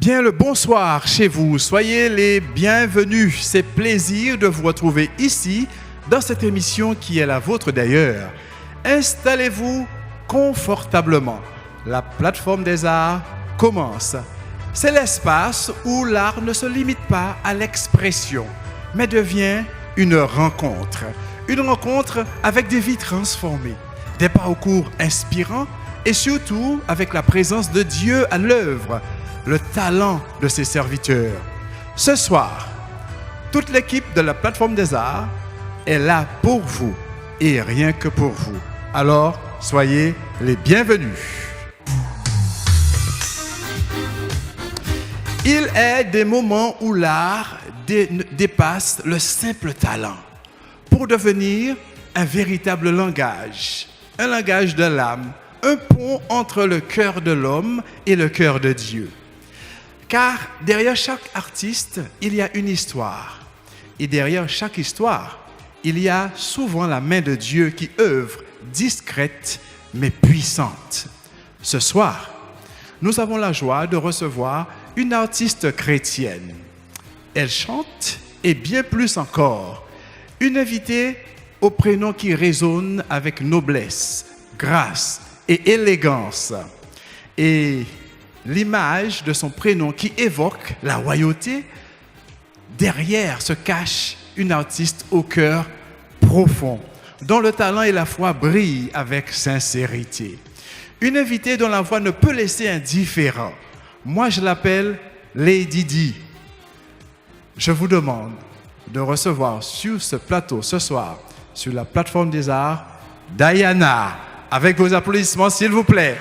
Bien le bonsoir chez vous, soyez les bienvenus. C'est plaisir de vous retrouver ici, dans cette émission qui est la vôtre d'ailleurs. Installez-vous confortablement. La plateforme des arts commence. C'est l'espace où l'art ne se limite pas à l'expression, mais devient une rencontre. Une rencontre avec des vies transformées, des parcours inspirants et surtout avec la présence de Dieu à l'œuvre, le talent de ses serviteurs. Ce soir, toute l'équipe de la plateforme des arts est là pour vous et rien que pour vous. Alors, soyez les bienvenus. Il est des moments où l'art dépasse le simple talent pour devenir un véritable langage, un langage de l'âme, un pont entre le cœur de l'homme et le cœur de Dieu. Car derrière chaque artiste, il y a une histoire. Et derrière chaque histoire, il y a souvent la main de Dieu qui œuvre, discrète mais puissante. Ce soir, nous avons la joie de recevoir une artiste chrétienne. Elle chante et bien plus encore. Une invitée au prénom qui résonne avec noblesse, grâce et élégance. Et l'image de son prénom qui évoque la royauté, derrière se cache une artiste au cœur profond, dont le talent et la foi brillent avec sincérité. Une invitée dont la voix ne peut laisser indifférent. Moi, je l'appelle Lady D. Je vous demande de recevoir sur ce plateau ce soir, sur la plateforme des arts, Diana. Avec vos applaudissements, s'il vous plaît.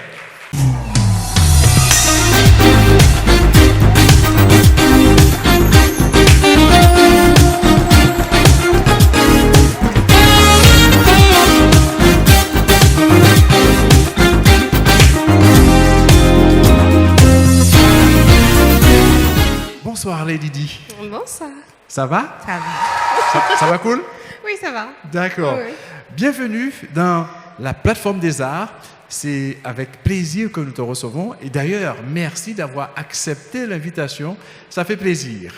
Bonsoir Lady D. Bonsoir. Ça va? Ça va. Ça va cool? Oui, ça va. D'accord. Oui. Bienvenue dans la plateforme des arts. C'est avec plaisir que nous te recevons. Et d'ailleurs, merci d'avoir accepté l'invitation. Ça fait plaisir.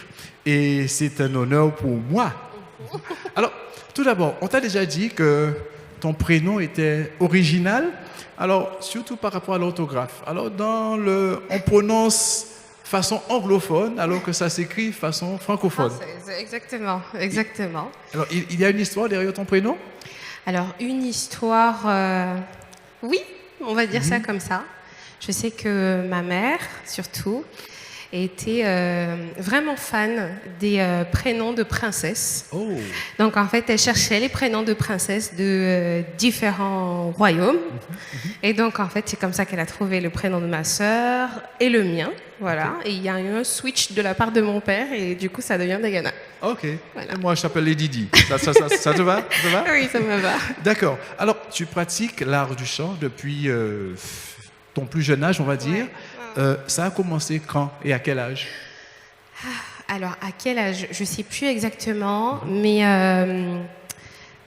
Et c'est un honneur pour moi. Alors, tout d'abord, on t'a déjà dit que ton prénom était original. Alors, surtout par rapport à l'orthographe. Alors, on prononce façon anglophone, alors que ça s'écrit façon francophone. Exactement, exactement. Alors, il y a une histoire derrière ton prénom? Alors, une histoire, oui, on va dire ça comme ça. Je sais que ma mère, surtout, était vraiment fan des prénoms de princesses. Oh. Donc, en fait, elle cherchait les prénoms de princesses de différents royaumes. Et donc, en fait, c'est comme ça qu'elle a trouvé le prénom de ma sœur et le mien. Voilà. Et il y a eu un switch de la part de mon père et du coup, ça devient Diana. Ok. Voilà. Et moi, je t'appelle Lady D. Ça te va? Ça te va? Oui, ça me va. D'accord. Alors, tu pratiques l'art du chant depuis ton plus jeune âge, on va dire. Ça a commencé quand et à quel âge? Alors, à quel âge? Je ne sais plus exactement, mais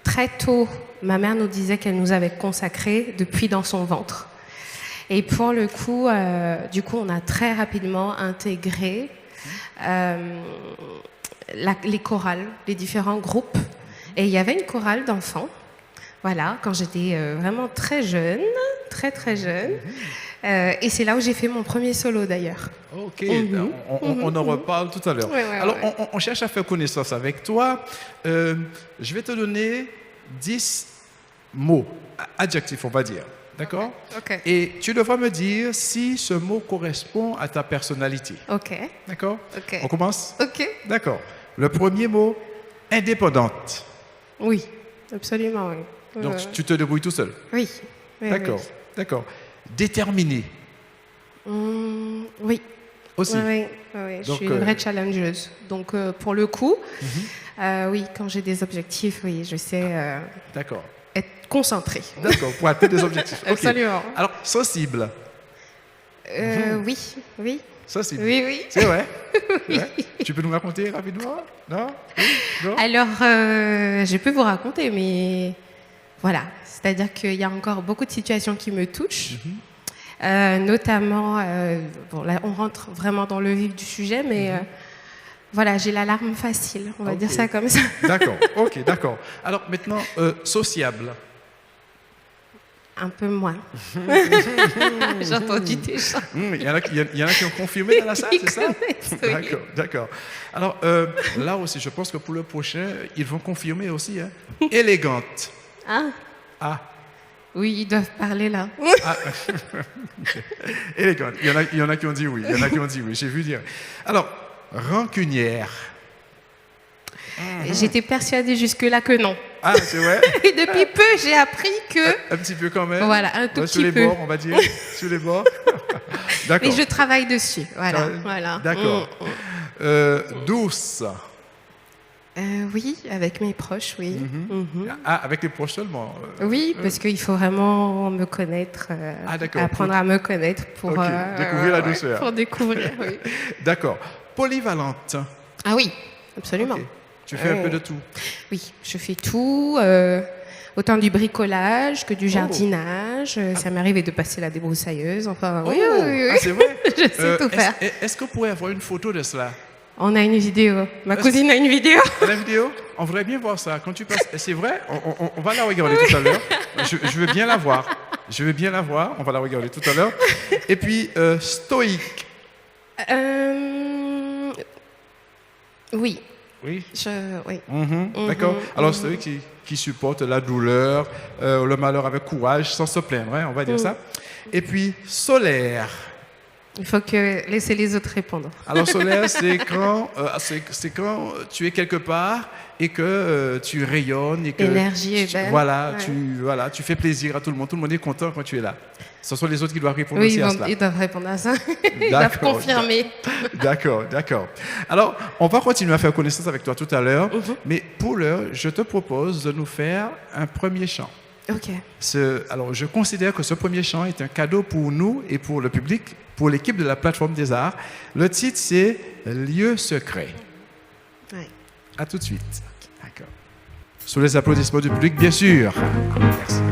très tôt, ma mère nous disait qu'elle nous avait consacrés depuis dans son ventre. Et pour le coup, du coup, on a très rapidement intégré les chorales, les différents groupes. Et il y avait une chorale d'enfants, voilà, quand j'étais vraiment très jeune, très jeune. Et c'est là où j'ai fait mon premier solo d'ailleurs. Ok, on en reparle tout à l'heure. Alors, on cherche à faire connaissance avec toi. Je vais te donner 10 mots, adjectifs, on va dire. D'accord? Ok. Et tu devras me dire si ce mot correspond à ta personnalité. Ok. D'accord? Ok. On commence? Ok. D'accord. Le premier mot, indépendante. Oui, absolument, oui. Donc, tu te débrouilles tout seul? Oui. Oui, D'accord, d'accord. Déterminé. Oui. Aussi. Oui. Donc, je suis une vraie challengeuse. Donc, pour le coup, oui, quand j'ai des objectifs, oui, je sais D'accord. être concentrée. D'accord, pour atteindre des objectifs. Ok. Absolument. Alors, sensible. Oui. Sensible. Oui. C'est vrai? Ouais. Tu peux nous raconter rapidement? Non? Oui? Non? Alors, je peux vous raconter, mais voilà. C'est-à-dire qu'il y a encore beaucoup de situations qui me touchent. Notamment, bon, là, on rentre vraiment dans le vif du sujet, mais voilà, j'ai la larme facile, on va dire ça comme ça. D'accord, ok, d'accord. Alors maintenant, sociable. Un peu moins. J'ai entendu des gens. Il y en a qui ont confirmé dans la salle, c'est ça? Oui. D'accord, d'accord. Alors là aussi, je pense que pour le prochain, ils vont confirmer aussi. Hein. Élégante. Ah, Ah. oui, ils doivent parler là. Ah. Élégante. Il y en a qui ont dit oui. Il y en a qui ont dit oui. J'ai vu dire. Alors, rancunière. J'étais persuadée jusque-là que non. Ah, c'est vrai? Et depuis peu, j'ai appris que... Un petit peu quand même. Voilà, un tout sur les petit peu. bords, on va dire. Sur les bords. D'accord. Mais je travaille dessus. Voilà. Voilà. D'accord. Douce. Oui, avec mes proches, oui. Ah, avec les proches seulement. Oui, parce qu'il faut vraiment me connaître, d'accord. apprendre à me connaître pour Ok, découvrir la douceur. Pour découvrir, oui. D'accord. Polyvalente. Ah oui, absolument. Ok. Tu fais un peu de tout. Oui, je fais tout, autant du bricolage que du jardinage. Ça m'est arrivé de passer la débroussailleuse. Enfin, oui. Ah, c'est vrai? Je sais tout faire. Est-ce qu'on pourrait avoir une photo de cela? On a une vidéo. Ma cousine a une vidéo. La vidéo? On voudrait bien voir ça. Quand tu passes, c'est vrai? On va la regarder tout à l'heure. Je veux bien la voir. Je veux bien la voir. On va la regarder tout à l'heure. Et puis, stoïque. Oui. Oui. Oui. D'accord. Alors, stoïque qui supporte la douleur, le malheur avec courage, sans se plaindre, hein, on va dire ça. Et puis, solaire. Il faut laisser les autres répondre. Alors, solaire, c'est quand tu es quelque part et que tu rayonnes et que l'énergie est belle. Voilà, tu fais plaisir à tout le monde. Tout le monde est content quand tu es là. Ce sont les autres qui doivent répondre oui, aussi à cela. Ils doivent répondre à ça. Ils doivent confirmer. D'accord. Alors, on va continuer à faire connaissance avec toi tout à l'heure. Mais pour l'heure, je te propose de nous faire un premier chant. Ok. Alors, je considère que ce premier chant est un cadeau pour nous et pour le public, pour l'équipe de la plateforme des arts. Le titre, c'est Lieu secret. Ouais. À tout de suite. D'accord. Sous les applaudissements du public, bien sûr. Merci.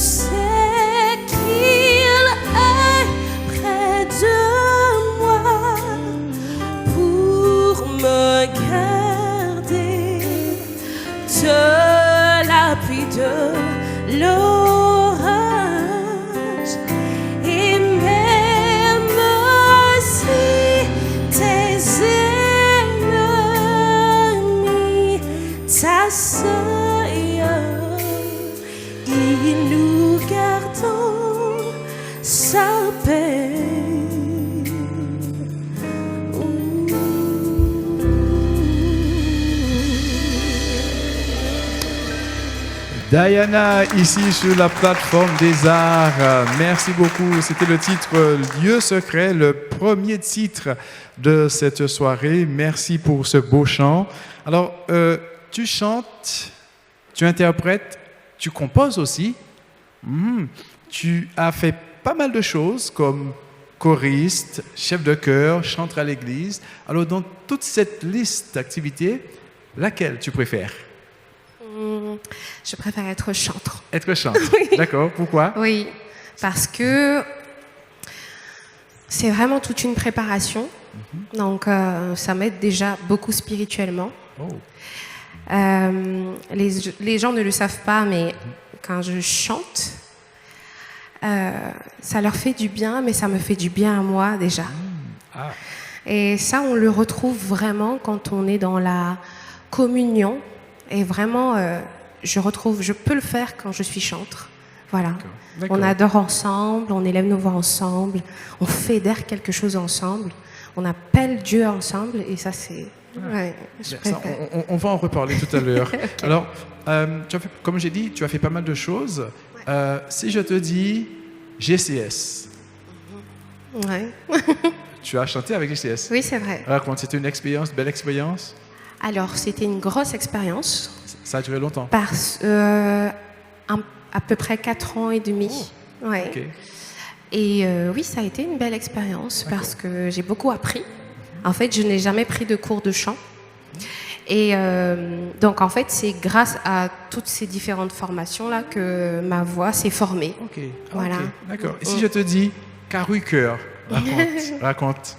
sais qu'il est près de moi pour me garder de la pluie de l'orage. Et même si tes ennemis t'assaillent, il nous gardons sa paix. Diana, ici sur la plateforme des arts. Merci beaucoup. C'était le titre Lieu secret, le premier titre de cette soirée. Merci pour ce beau chant. Alors, tu chantes, tu interprètes, tu composes aussi. Tu as fait pas mal de choses comme choriste, chef de chœur, chanteur à l'église. Alors, dans toute cette liste d'activités, laquelle tu préfères? Je préfère être chantre. Être chantre. Oui. D'accord. Pourquoi? Oui, parce que c'est vraiment toute une préparation. Donc, ça m'aide déjà beaucoup spirituellement. Oh. Les gens ne le savent pas, mais quand je chante, ça leur fait du bien, mais ça me fait du bien à moi déjà. Ah. Et ça, on le retrouve vraiment quand on est dans la communion. Et vraiment, je peux le faire quand je suis chantre. Voilà. D'accord. On adore ensemble, on élève nos voix ensemble, on fédère quelque chose ensemble, on appelle Dieu ensemble, et ça, c'est... Ouais, je préfère. On va en reparler tout à l'heure. Okay. Alors, comme j'ai dit, tu as fait pas mal de choses. Ouais. Si je te dis GCS, ouais. Tu as chanté avec GCS? Oui, c'est vrai. Raconte, c'était une expérience, belle expérience? Alors, c'était une grosse expérience. Ça a duré longtemps? À peu près 4 ans et demi. Oh. Ouais. Okay. Et oui, ça a été une belle expérience parce que j'ai beaucoup appris. En fait, je n'ai jamais pris de cours de chant. Et donc, en fait, c'est grâce à toutes ces différentes formations-là que ma voix s'est formée. Ok, voilà. Okay. D'accord. Et si je te dis Carrucœur, raconte.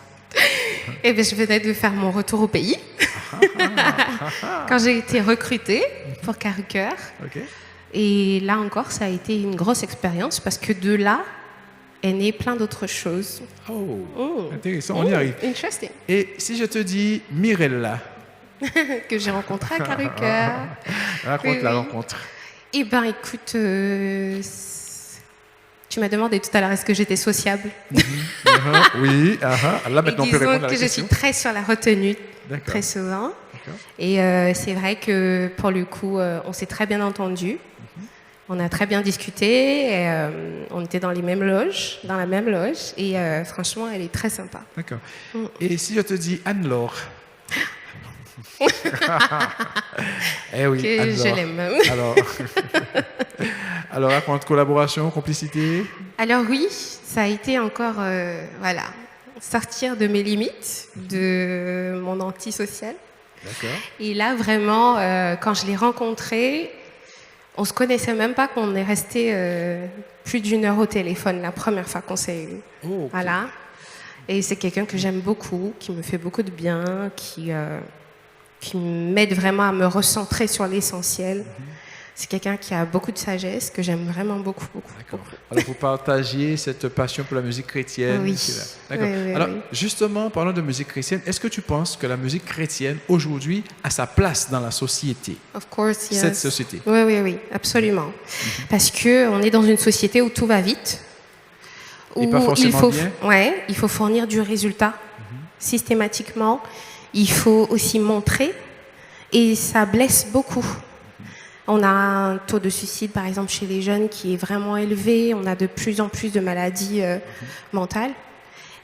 Eh bien, je venais de faire mon retour au pays. Quand j'ai été recrutée pour Carrucœur. Okay. Et là encore, ça a été une grosse expérience parce que de là est né plein d'autres choses. Oh, intéressant, on y arrive. Interesting. Et si je te dis Mirella? Que j'ai rencontré à Carrucœur. Raconte la rencontre. Eh bien, écoute, tu m'as demandé tout à l'heure est-ce que j'étais sociable. Oui, là maintenant on peut répondre à la question. Disons que je suis très sur la retenue, très souvent. Et c'est vrai que pour le coup, on s'est très bien entendu. On a très bien discuté, et, on était dans la même loge, et franchement, elle est très sympa. D'accord. Et si je te dis Anne-Laure? Eh oui, que Anne-Laure. Je l'aime. Alors, raconte collaboration, complicité? Alors oui, ça a été encore, sortir de mes limites, de mon antisocial. D'accord. Et là, vraiment, quand je l'ai rencontré, on se connaissait même pas, qu'on est resté plus d'1 heure au téléphone la première fois qu'on s'est eu. Oh, okay. Voilà. Et c'est quelqu'un que j'aime beaucoup, qui me fait beaucoup de bien, qui m'aide vraiment à me recentrer sur l'essentiel. C'est quelqu'un qui a beaucoup de sagesse, que j'aime vraiment beaucoup. D'accord. Alors, vous partagiez cette passion pour la musique chrétienne. Oui. D'accord. Oui, alors, justement, parlant de musique chrétienne, est-ce que tu penses que la musique chrétienne, aujourd'hui, a sa place dans la société? Of course, yes. Cette société. Oui, absolument. Parce qu'on est dans une société où tout va vite. Et pas forcément bien. Il faut fournir du résultat systématiquement. Il faut aussi montrer. Et ça blesse beaucoup. On a un taux de suicide, par exemple, chez les jeunes qui est vraiment élevé. On a de plus en plus de maladies mentales.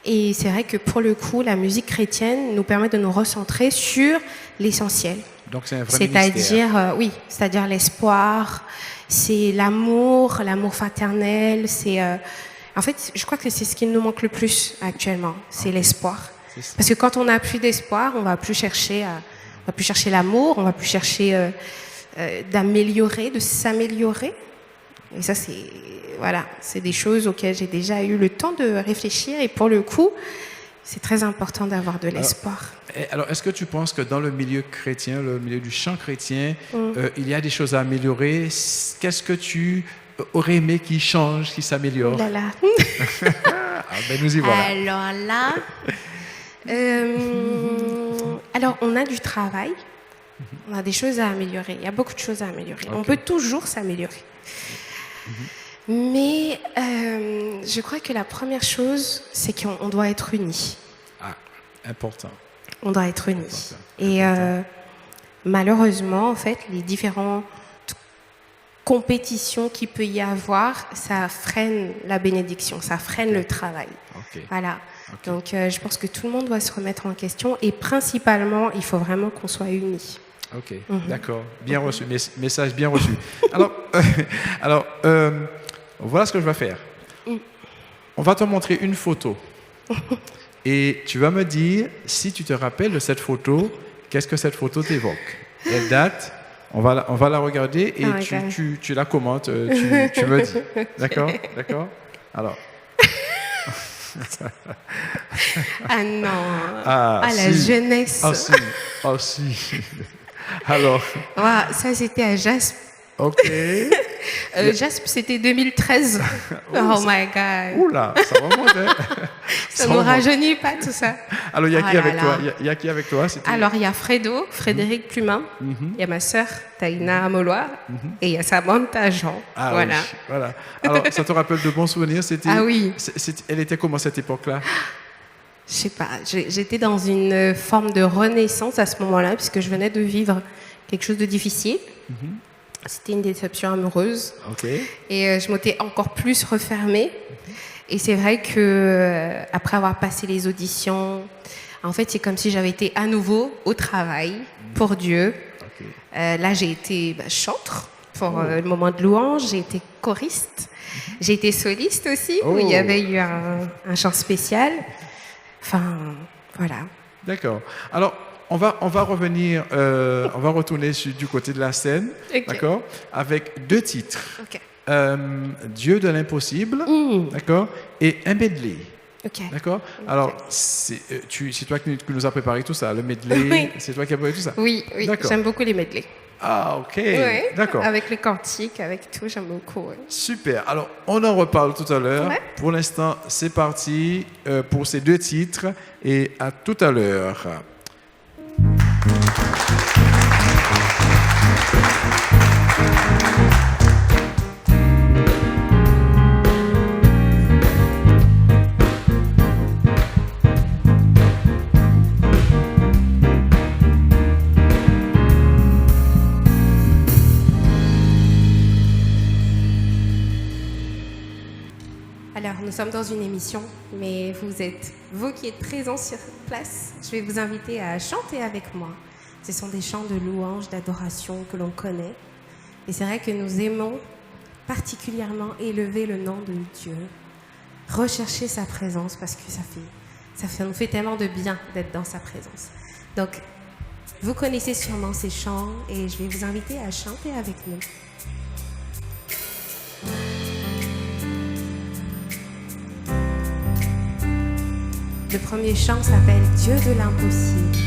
Et c'est vrai que pour le coup, la musique chrétienne nous permet de nous recentrer sur l'essentiel. Donc c'est un vrai ministère. C'est-à-dire l'espoir, c'est l'amour fraternel. En fait, je crois que c'est ce qui nous manque le plus actuellement, c'est l'espoir. Parce que quand on n'a plus d'espoir, on va plus chercher l'amour, on va plus chercher d'améliorer, de s'améliorer. Et ça, c'est des choses auxquelles j'ai déjà eu le temps de réfléchir. Et pour le coup, c'est très important d'avoir de l'espoir. Alors, est-ce que tu penses que dans le milieu chrétien, le milieu du chant chrétien, il y a des choses à améliorer? Qu'est-ce que tu aurais aimé qui change, qui s'améliore? Là là. Nous y voilà. Alors là, alors on a du travail, on a des choses à améliorer. Il y a beaucoup de choses à améliorer. Okay. On peut toujours s'améliorer. Mais je crois que la première chose, c'est qu'on doit être unis. Ah, important. On doit être unis. Et malheureusement, en fait, les différentes compétitions qu'il peut y avoir, ça freine la bénédiction, ça freine le travail. Okay. Voilà. Okay. Donc, je pense que tout le monde doit se remettre en question et principalement, il faut vraiment qu'on soit unis. Ok, d'accord. Bien reçu. Message bien reçu. Alors, voilà ce que je vais faire. On va te montrer une photo. Et tu vas me dire, si tu te rappelles de cette photo, qu'est-ce que cette photo t'évoque? Elle date, on va la regarder et tu la commentes, tu me dis. D'accord? D'accord? Alors. Ah non. La jeunesse. Ah si. Alors. Wow, ça, c'était à Jasp. Ok. Jasp, c'était 2013. Oh my God. Oula, ça remonte. Ça ne nous rajeunit pas tout ça. Alors, il y a qui avec toi? Il y a qui avec toi? Alors, il y a Frédéric Plumin. Il y a ma sœur, Taïna Amoloa. Et il y a Samantha Jean. Ah, voilà. Oui, voilà. Alors, ça te rappelle de bons souvenirs? Ah oui. Elle était comment cette époque-là? Je sais pas. J'étais dans une forme de renaissance à ce moment-là, puisque je venais de vivre quelque chose de difficile. C'était une déception amoureuse. Okay. Et je m'étais encore plus refermée. Et c'est vrai que après avoir passé les auditions, en fait, c'est comme si j'avais été à nouveau au travail pour Dieu. Okay. Là, j'ai été chantre pour le moment de louange. J'ai été choriste. J'ai été soliste aussi, où il y avait eu un chant spécial. Enfin, voilà. D'accord. Alors, on va revenir, on va retourner du côté de la scène, okay. D'accord, avec deux titres. Okay. Dieu de l'impossible, d'accord, et un medley. Okay. D'accord. Alors, c'est toi qui nous as préparé tout ça, le medley. Oui. C'est toi qui as préparé tout ça. Oui. J'aime beaucoup les medleys. Ah, ok. Oui. D'accord. Avec les cantiques, avec tout, j'aime beaucoup. Oui. Super. Alors, on en reparle tout à l'heure. Ouais. Pour l'instant, c'est parti pour ces deux titres et à tout à l'heure. Alors, nous sommes dans une émission, mais vous qui êtes présents sur place, je vais vous inviter à chanter avec moi. Ce sont des chants de louange, d'adoration que l'on connaît. Et c'est vrai que nous aimons particulièrement élever le nom de Dieu, rechercher sa présence parce que ça nous fait tellement de bien d'être dans sa présence. Donc, vous connaissez sûrement ces chants et je vais vous inviter à chanter avec nous. Le premier chant s'appelle Dieu de l'impossible.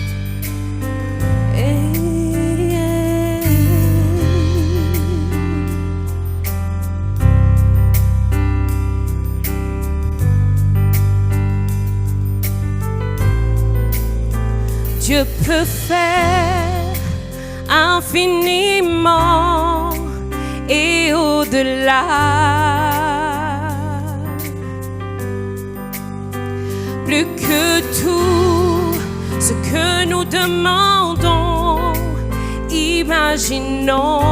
Dieu peut faire infiniment et au-delà. Plus que tout ce que nous demandons, imaginons.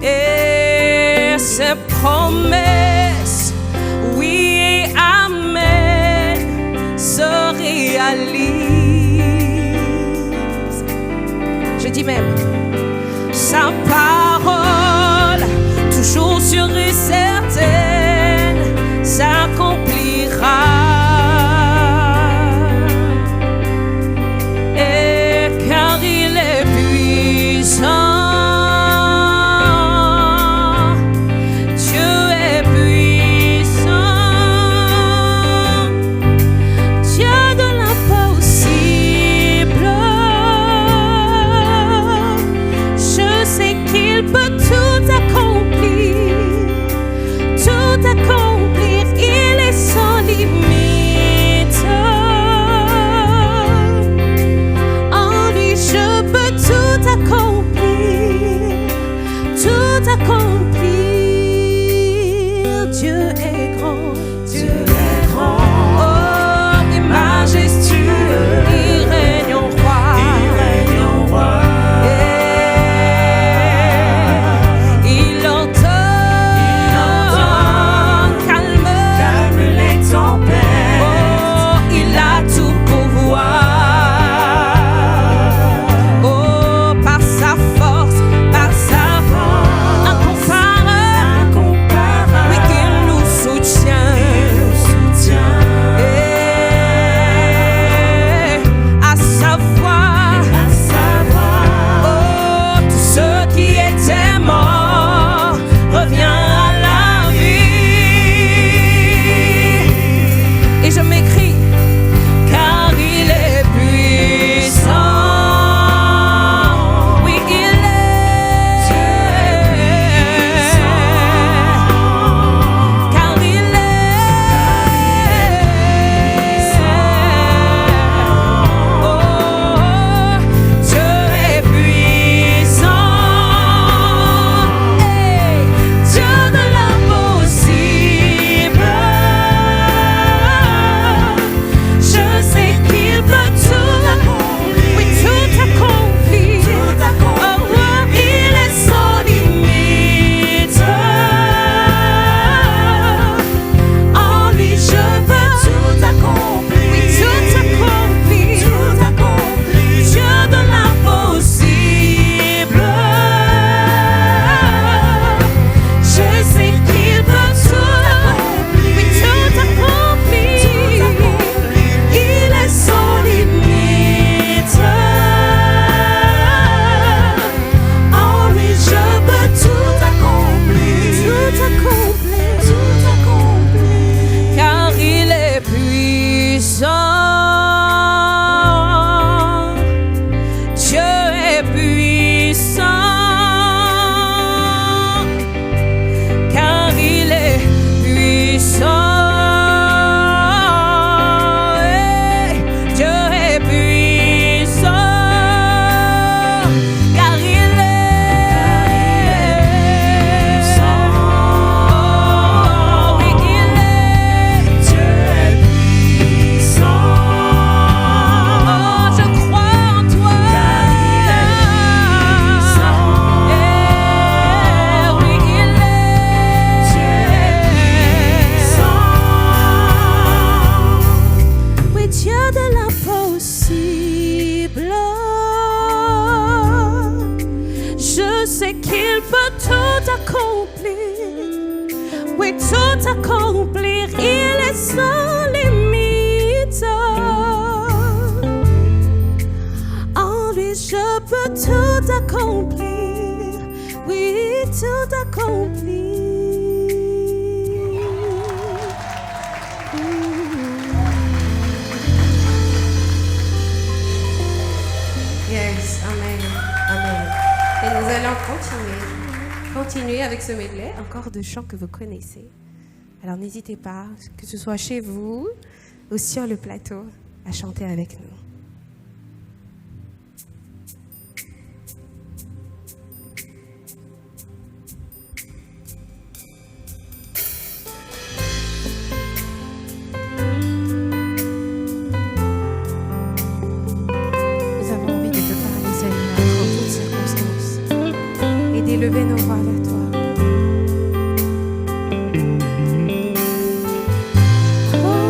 Et ses promesses, oui et amen, se réalisent. Je dis même, sa parole, toujours sûre et certaine, s'accomplira. Et car il est puissant, tout accomplir. Dieu est grand, Dieu est grand. Oh, il est majestueux, il règne en roi, il règne en roi. Il entend, calme les tempêtes. Oh, il a tout pouvoir. Oh, par sa force, incomparable, oui, il nous soutient. À sa voix, oh, tout ce qui était mort revient à la vie. Et je m'écris, car il est puissant. Oui, il est. Car il est. Oh, Dieu est puissant. Hey, Dieu de l'impossible. Je sais qu'il peut tout accomplir. Oui, tout accomplir. Oh, il est sans limite. En lui, je peux tout accomplir. Oui, tout accomplir. Dieu de l'impossible. Je sais qu'il peut tout accomplir. Oui, tout accomplir. Il est sans limite. En lui, je peux tout accomplir. Car il est puissant. Dieu est puissant. Car il est puissant. Hey, Dieu est puissant. Car il est puissant. Oh, oui, il est. Dieu est puissant. Oh, je crois en toi. Oui, il est. Oui, Dieu de l'impossible. Je sais qu'il peut tout accomplir. Oui, tout accomplir. Il est sans limite. En lui, je peux tout accomplir. Oui, tout accomplir. Yes, amen, amen. Et nous allons continuer avec ce medley, encore de chants que vous connaissez. Alors n'hésitez pas, que ce soit chez vous ou sur le plateau, à chanter avec nous. Nous avons envie de te parler, Seigneur, en toutes circonstances, et d'élever nos voix vers toi. Oh,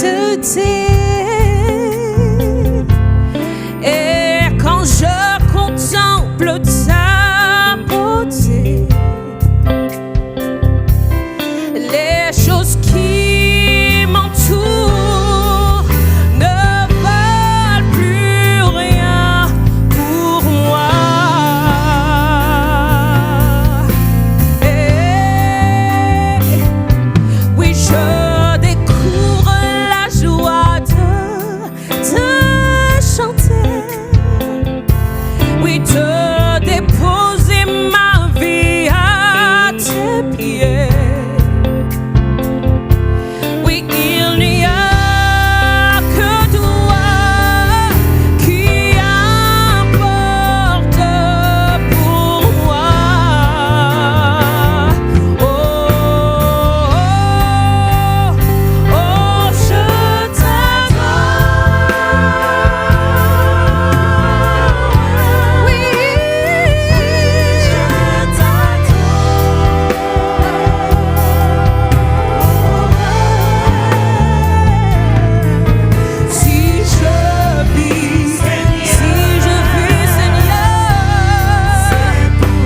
sainteté. Et quand je contemple ta beauté, les choses qui m'entourent ne valent plus rien pour moi. Et oui, je découvre la joie de chanter, oui, de déposer ma vie à tes pieds. Oui, il n'y a que toi qui importe pour moi. Oh, oh, oh, je t'adore. Oui, je t'adore. Si je vis, Seigneur, c'est pour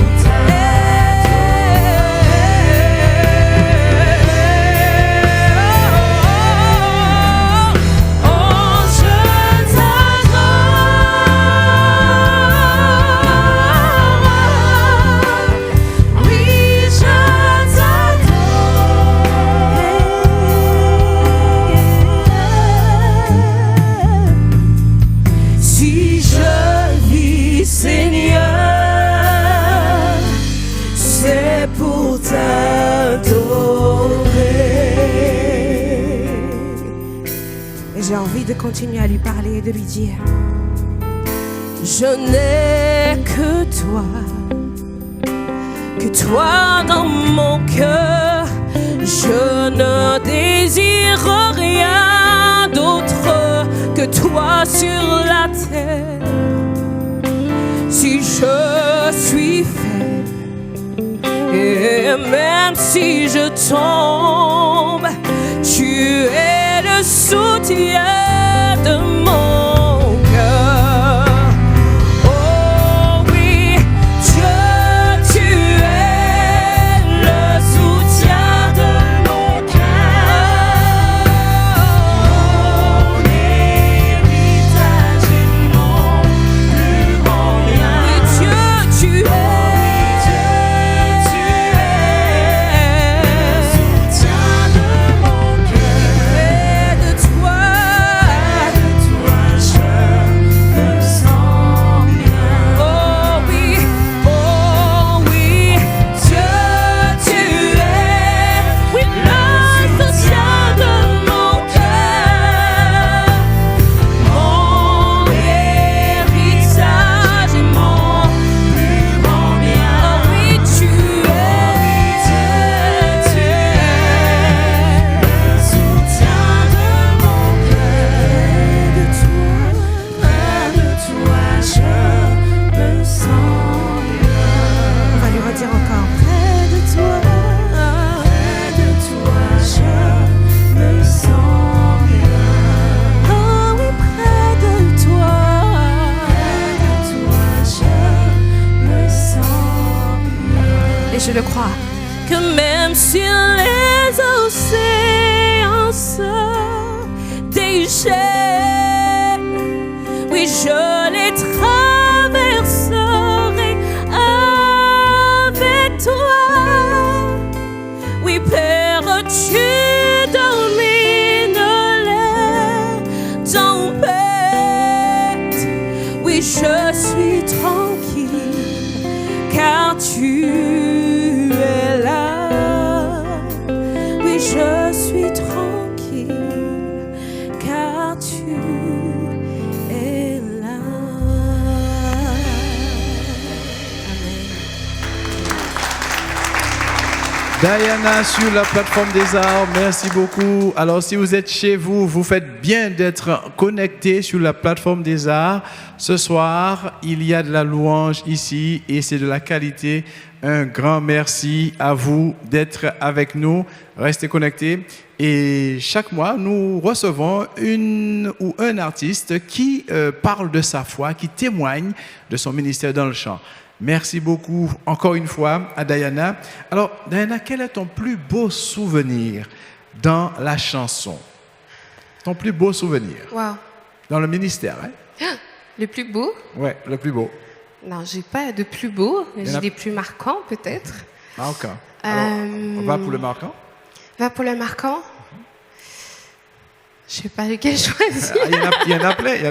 oh, je t'adore. Oui, je t'adore. Si je vis, Seigneur, c'est pour t'adorer. Et j'ai envie de continuer à lui parler et de lui dire: je n'ai que toi dans mon cœur. Je ne désire rien d'autre que toi sur la terre. Si je suis faible et même si je tombe, tu es le soutien de mon cœur. Oh oui, Dieu, tu es le soutien de mon cœur. Mon héritage et mon plus grand bien. Oui, Dieu, tu es le soutien de mon cœur. Près de toi, je me sens bien. Oh oui, Dieu, tu es, oui, le soutien de mon cœur. Mon héritage et mon plus grand bien. Oh oui, tu es, le soutien de mon cœur. Près de toi, je me sens bien. On va lui redire encore. Près de toi, je me sens bien. Oh oui, près de toi, je me sens bien. Et je le crois, que même si les océans se déchaînent, oui, je les traverserai avec toi. Oui, Père, tu domines les tempêtes. Oui, je suis tranquille car tu es là. Oui, je suis tranquille car tu es là. Diana sur la plateforme des arts, merci beaucoup. Alors si vous êtes chez vous, vous faites bien d'être connecté sur la plateforme des arts. Ce soir, il y a de la louange ici et c'est de la qualité. Un grand merci à vous d'être avec nous. Restez connectés. Et chaque mois, nous recevons une ou un artiste qui parle de sa foi, qui témoigne de son ministère dans le chant. Merci beaucoup encore une fois à Diana. Alors, Diana, quel est ton plus beau souvenir dans la chanson? Ton plus beau souvenir Wow. dans le ministère, hein? Le plus beau? Ouais, le plus beau. Non, j'ai pas de plus beau, mais Il y en j'ai a- des plus marquants peut-être. Marquant. Alors, on va pour le marquant. Va pour le marquant. Je sais pas lequel choisir. Ah, il y en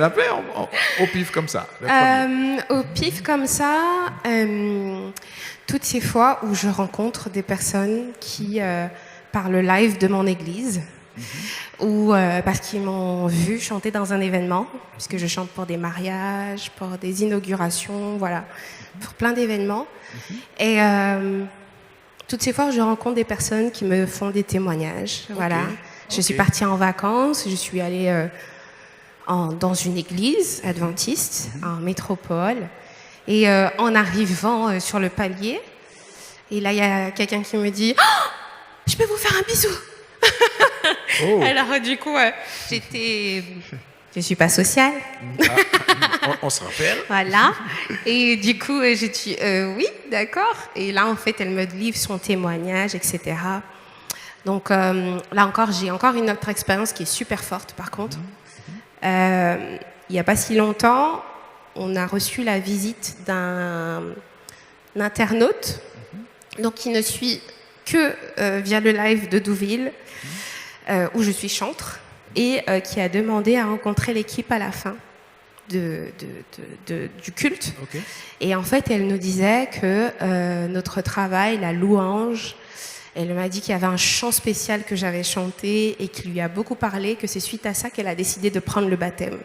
a plein au pif comme ça. Le premier. Au pif comme ça, toutes ces fois où je rencontre des personnes qui, par le live de mon église, ou parce qu'ils m'ont vu chanter dans un événement, puisque je chante pour des mariages, pour des inaugurations, voilà, pour plein d'événements. Et toutes ces fois où je rencontre des personnes qui me font des témoignages, voilà. Je suis partie en vacances, je suis allée dans une église adventiste, en métropole. Et en arrivant sur le palier, et là, il y a quelqu'un qui me dit « Oh, je peux vous faire un bisou ?» Oh. Alors, du coup, je suis pas sociale, On se rappelle. voilà. Et du coup, j'ai dit « Oui, d'accord. » Et là, en fait, elle me livre son témoignage, etc. Donc, là encore, j'ai encore une autre expérience qui est super forte, par contre. Il n'y a pas si longtemps, on a reçu la visite d'un internaute, donc qui ne suit que via le live de Douville, où je suis chantre, et qui a demandé à rencontrer l'équipe à la fin du culte. Ok. Et en fait, elle nous disait que notre travail, la louange, elle m'a dit qu'il y avait un chant spécial que j'avais chanté et qui lui a beaucoup parlé, que c'est suite à ça qu'elle a décidé de prendre le baptême.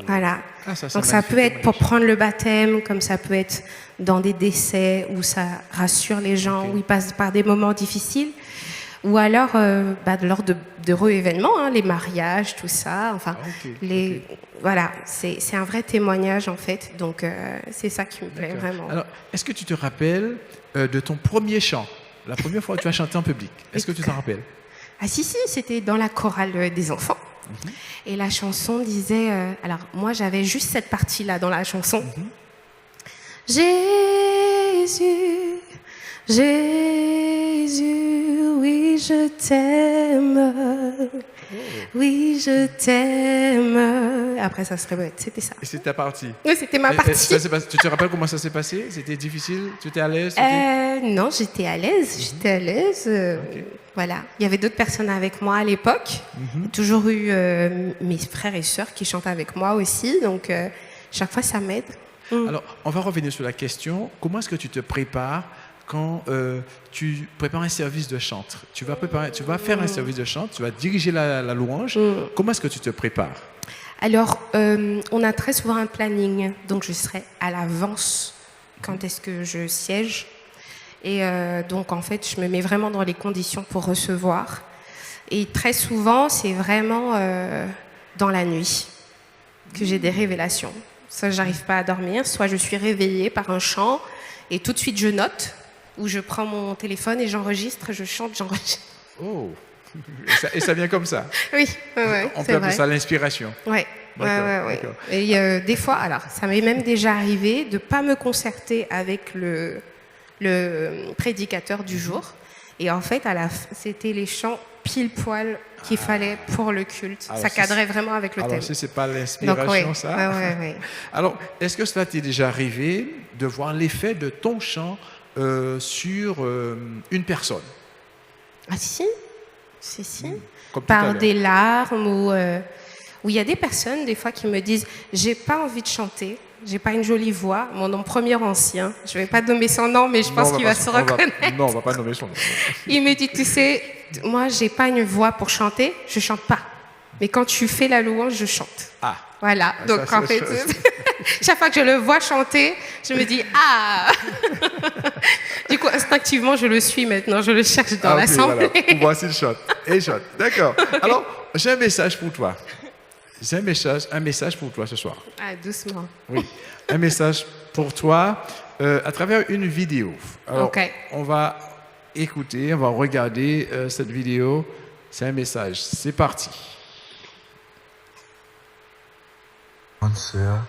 Voilà. Ah, ça, c'est Donc ça magnifique peut être pour témoignage. prendre le baptême, comme ça peut être dans des décès où ça rassure les gens, Ok. où ils passent par des moments difficiles, ou alors lors d'heureux événements, hein, les mariages, tout ça. Enfin, Ah, ok, voilà, c'est un vrai témoignage en fait. Donc c'est ça qui me plaît D'accord. vraiment. Alors, est-ce que tu te rappelles de ton premier chant? La première fois que tu as chanté en public. Est-ce que tu t'en rappelles? Ah si, c'était dans la chorale des enfants. Et la chanson disait... alors, moi, j'avais juste cette partie-là dans la chanson. Jésus, Jésus, oui, je t'aime. Oui, je t'aime. Après, ça se répète. C'était ça. Et c'est ta partie. Oui, c'était ma Et partie. ça s'est passé- tu te rappelles comment ça s'est passé? C'était difficile? Tu étais à l'aise? Non, j'étais à l'aise. J'étais à l'aise. Voilà. Il y avait d'autres personnes avec moi à l'époque. J'ai toujours eu mes frères et sœurs qui chantent avec moi aussi. Donc, chaque fois, ça m'aide. Alors, on va revenir sur la question. Comment est-ce que tu te prépares quand tu prépares un service de chant? Tu vas faire un service de chant, tu vas diriger la louange. Comment est-ce que tu te prépares? Alors, on a très souvent un planning. Donc, je serai à l'avance quand est-ce que je siège. Et donc, en fait, je me mets vraiment dans les conditions pour recevoir. Et très souvent, c'est vraiment dans la nuit que j'ai des révélations. Soit j'arrive pas à dormir, soit je suis réveillée par un chant et tout de suite je note, ou je prends mon téléphone et j'enregistre, je chante, j'enregistre. Oh! Et ça vient comme ça. Oui, ouais, On c'est peut appeler vrai. ça l'inspiration. Ouais. D'accord, Ouais. d'accord. Et des fois, alors, ça m'est même déjà arrivé de pas me concerter avec le prédicateur du jour. Et en fait, c'était les chants pile poil qu'il fallait pour le culte. Alors, ça si cadrait vraiment avec le Alors, thème. si ce n'est pas Donc, l'inspiration, ouais, ça. ouais. Alors, est-ce que cela t'est déjà arrivé de voir l'effet de ton chant sur une personne? Ah si, si. Comme tout à Par l'heure. des larmes où il y a des personnes des fois qui me disent j'ai pas envie de chanter, j'ai pas une jolie voix. Mon premier ancien, je vais pas nommer son nom, mais je pense qu'il va se reconnaître. Non, on va pas nommer son nom. Il me dit tu sais, moi j'ai pas une voix pour chanter, je chante pas. Mais quand tu fais la louange, je chante. Ah. Voilà. Ah, Donc ça, en fait, ça. chaque fois que je le vois chanter, je me dis ah. Du coup, instinctivement, je le suis maintenant, je le cherche dans Ok, l'assemblée. voilà. Pour voir s'il chante. Et il chante. D'accord. Alors, j'ai un message pour toi. J'ai un message pour toi ce soir. Ah, doucement. Oui. Un message pour toi. à travers une vidéo. Alors, Ok. on va écouter, on va regarder cette vidéo. C'est un message. C'est parti. Grande sœur,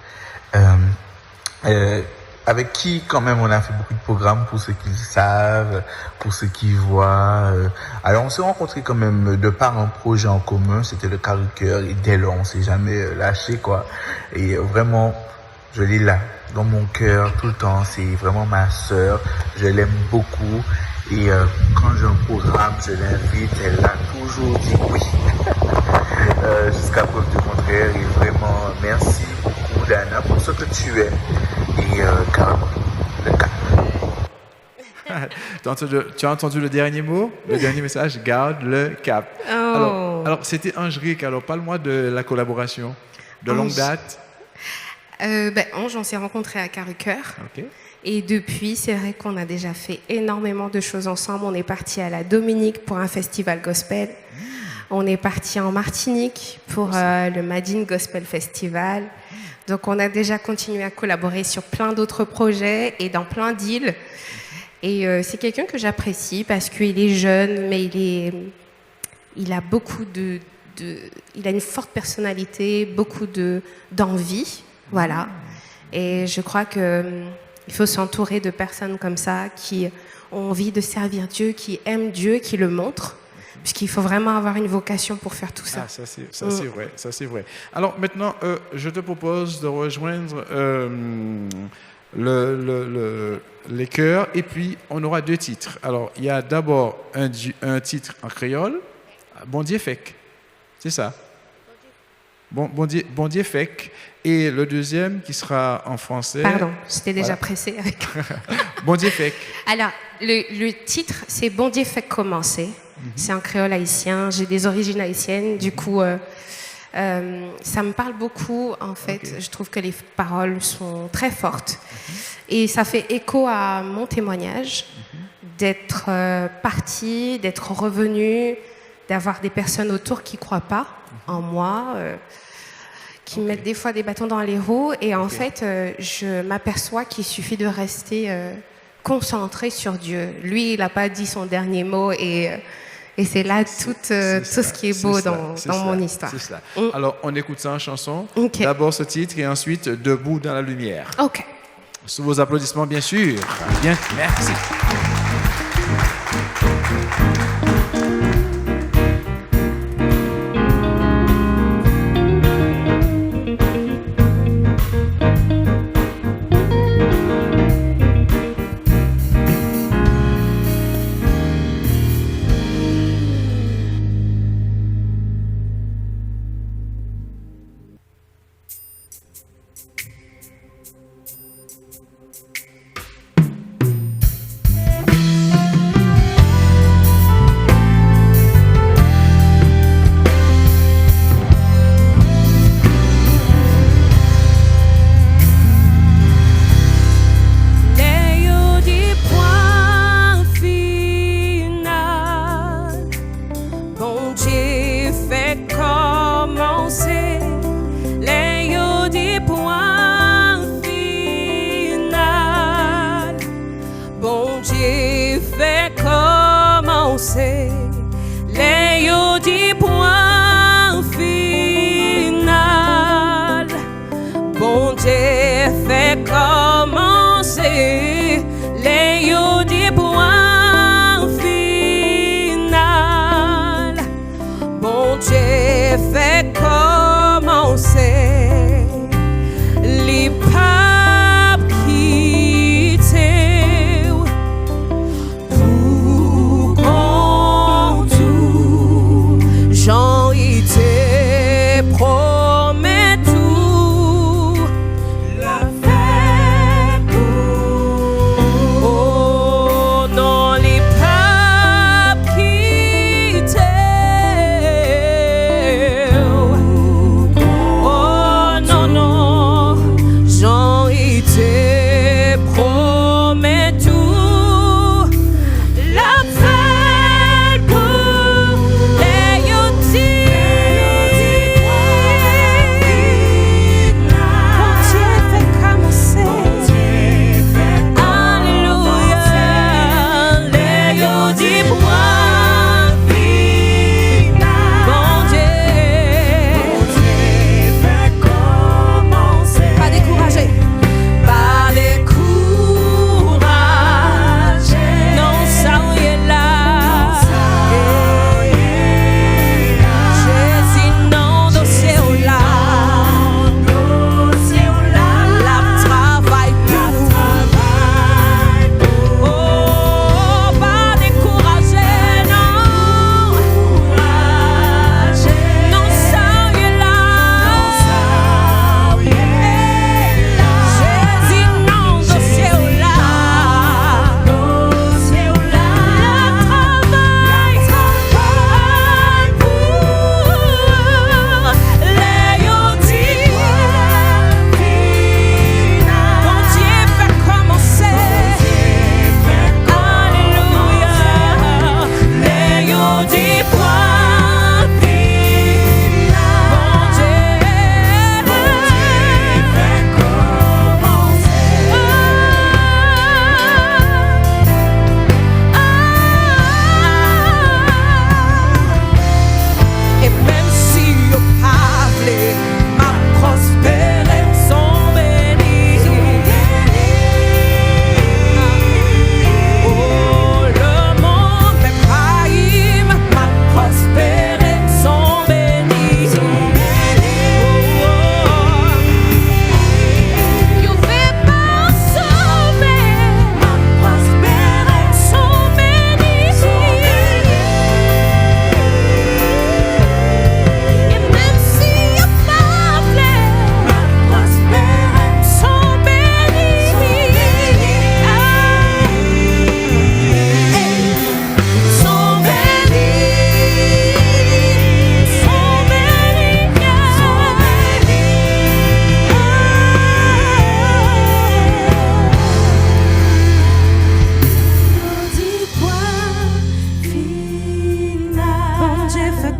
avec qui quand même on a fait beaucoup de programmes pour ceux qui le savent, pour ceux qui voient. Alors on s'est rencontrés quand même de par un projet en commun, c'était le Carré Cœur, et dès lors on s'est jamais lâché quoi. Et vraiment, je l'ai là, dans mon cœur tout le temps, c'est vraiment ma sœur, je l'aime beaucoup. Et quand j'ai un programme, je l'invite, elle a toujours dit oui. Jusqu'à preuve du contraire, et vraiment merci beaucoup Dana pour ce que tu es et garde le cap. Tu as entendu le dernier mot, le dernier message, garde le cap. Oh. Alors c'était Angérique, alors parle-moi de la collaboration de longue Ange. date. Ange, on s'est rencontrés à Carré-Cœur. Ok. Et depuis, c'est vrai qu'on a déjà fait énormément de choses ensemble. On est parti à la Dominique pour un festival gospel. On est parti en Martinique pour le Madine Gospel Festival. Donc on a déjà continué à collaborer sur plein d'autres projets et dans plein d'îles. Et c'est quelqu'un que j'apprécie parce qu'il est jeune, mais il a beaucoup il a une forte personnalité, beaucoup d'envie, voilà. Et je crois que il faut s'entourer de personnes comme ça qui ont envie de servir Dieu, qui aiment Dieu, qui le montrent. Puisqu'il faut vraiment avoir une vocation pour faire tout ça. Ah, ça c'est vrai. Alors maintenant, je te propose de rejoindre les chœurs et puis on aura 2 titres. Alors il y a d'abord un titre en créole, Bon Dieu Fek, c'est ça. Bon Dieu Fek, et le deuxième qui sera en français. Pardon, j'étais déjà Voilà. pressée avec. Bon Dieu Fek. Alors, le titre, c'est Bon Dieu fait commencer. C'est un créole haïtien. J'ai des origines haïtiennes. Du coup, ça me parle beaucoup, en fait. Ok. Je trouve que les paroles sont très fortes. Et ça fait écho à mon témoignage d'être partie, d'être revenue, d'avoir des personnes autour qui ne croient pas en moi, qui me mettent des fois des bâtons dans les roues. Et en fait, je m'aperçois qu'il suffit de rester concentré sur Dieu. Lui, il n'a pas dit son dernier mot et c'est là tout ce qui est beau dans mon histoire. C'est cela. Mm. Alors, on écoute ça en chanson. Ok. D'abord ce titre et ensuite Debout dans la lumière. Ok. Sous vos applaudissements, bien sûr. Bien, merci. Bon Dieu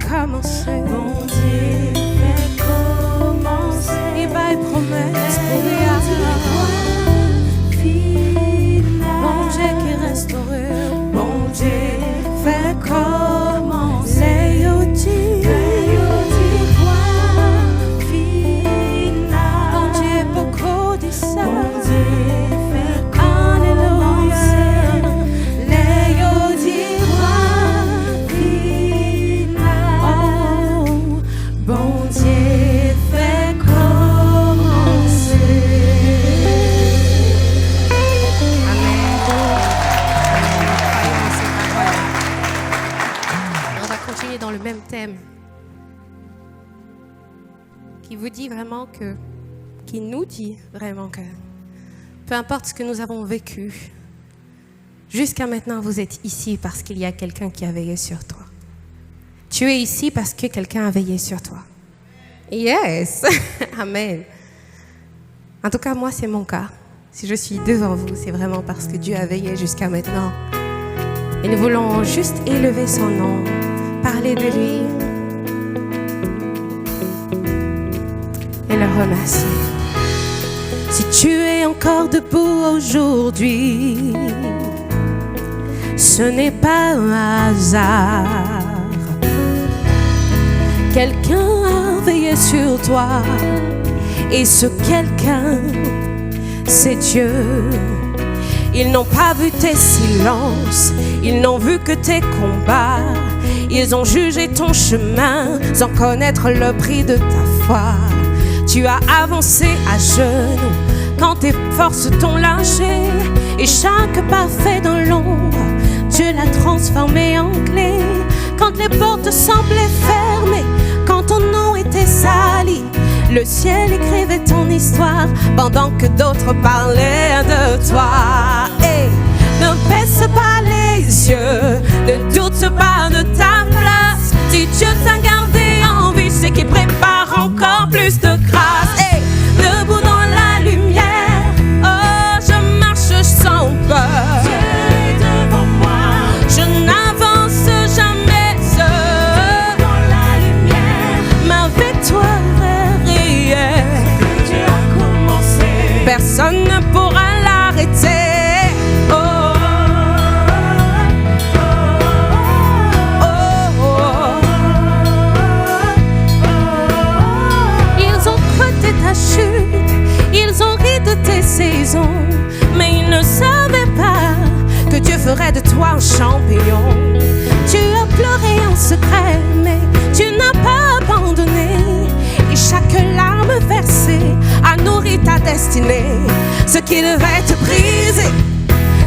commencer. Bon Dieu fait commencer. Il va y promesse pour les bon Dieu qui restaure. Bon Dieu fait commencer. Bon Dieu beaucoup de ça. Dans le même thème qui vous dit vraiment que, qui nous dit vraiment que peu importe ce que nous avons vécu, jusqu'à maintenant vous êtes ici parce qu'il y a quelqu'un qui a veillé sur toi. Tu es ici parce que quelqu'un a veillé sur toi. Yes. Amen. En tout cas, moi c'est mon cas. Si je suis devant vous, c'est vraiment parce que Dieu a veillé jusqu'à maintenant. Et nous voulons juste élever son nom, parler de lui et le remercier. Si tu es encore debout aujourd'hui, ce n'est pas un hasard. Quelqu'un a veillé sur toi et ce quelqu'un, c'est Dieu. Ils n'ont pas vu tes silences, ils n'ont vu que tes combats. Ils ont jugé ton chemin sans connaître le prix de ta foi. Tu as avancé à genoux quand tes forces t'ont lâché. Et chaque pas fait dans l'ombre, Dieu l'a transformé en clé. Quand les portes semblaient fermées, quand ton nom était sali, le ciel écrivait ton histoire pendant que d'autres parlaient de toi. Hey, ne baisse pas les yeux, ne doute pas de ta place. Si Dieu t'a gardé en vie, c'est qu'il prépare encore plus de grâce. Hey, debout dans la lumière, oh, je marche sans peur. Dieu est devant moi, je n'avance jamais seul. Dans la lumière, ma victoire est réelle. Dieu a commencé, personne ne pourra l'arrêter. Ils ont ri de tes saisons, mais ils ne savaient pas que Dieu ferait de toi un champion. Tu as pleuré en secret, mais tu n'as pas abandonné. Et chaque larme versée a nourri ta destinée. Ce qui devait te briser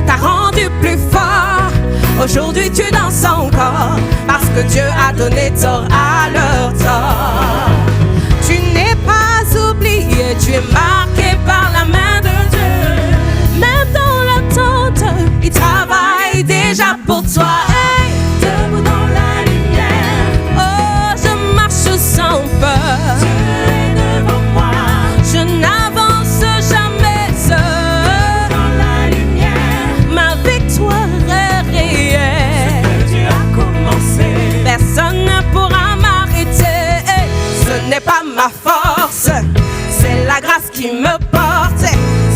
t'a rendu plus fort. Aujourd'hui tu danses encore parce que Dieu a donné tort à leur tort. Tu n'es pas oublié, tu es marqué par la main de Dieu. Même dans l'attente, il travaille déjà pour toi. Hey, debout dans la lumière, oh, je marche sans peur. Dieu est devant moi, je n'avance jamais seul. Dans la lumière, ma victoire est réelle. Ce que Dieu a commencé, personne ne pourra m'arrêter. Hey, ce n'est pas ma force, c'est la grâce qui me porte.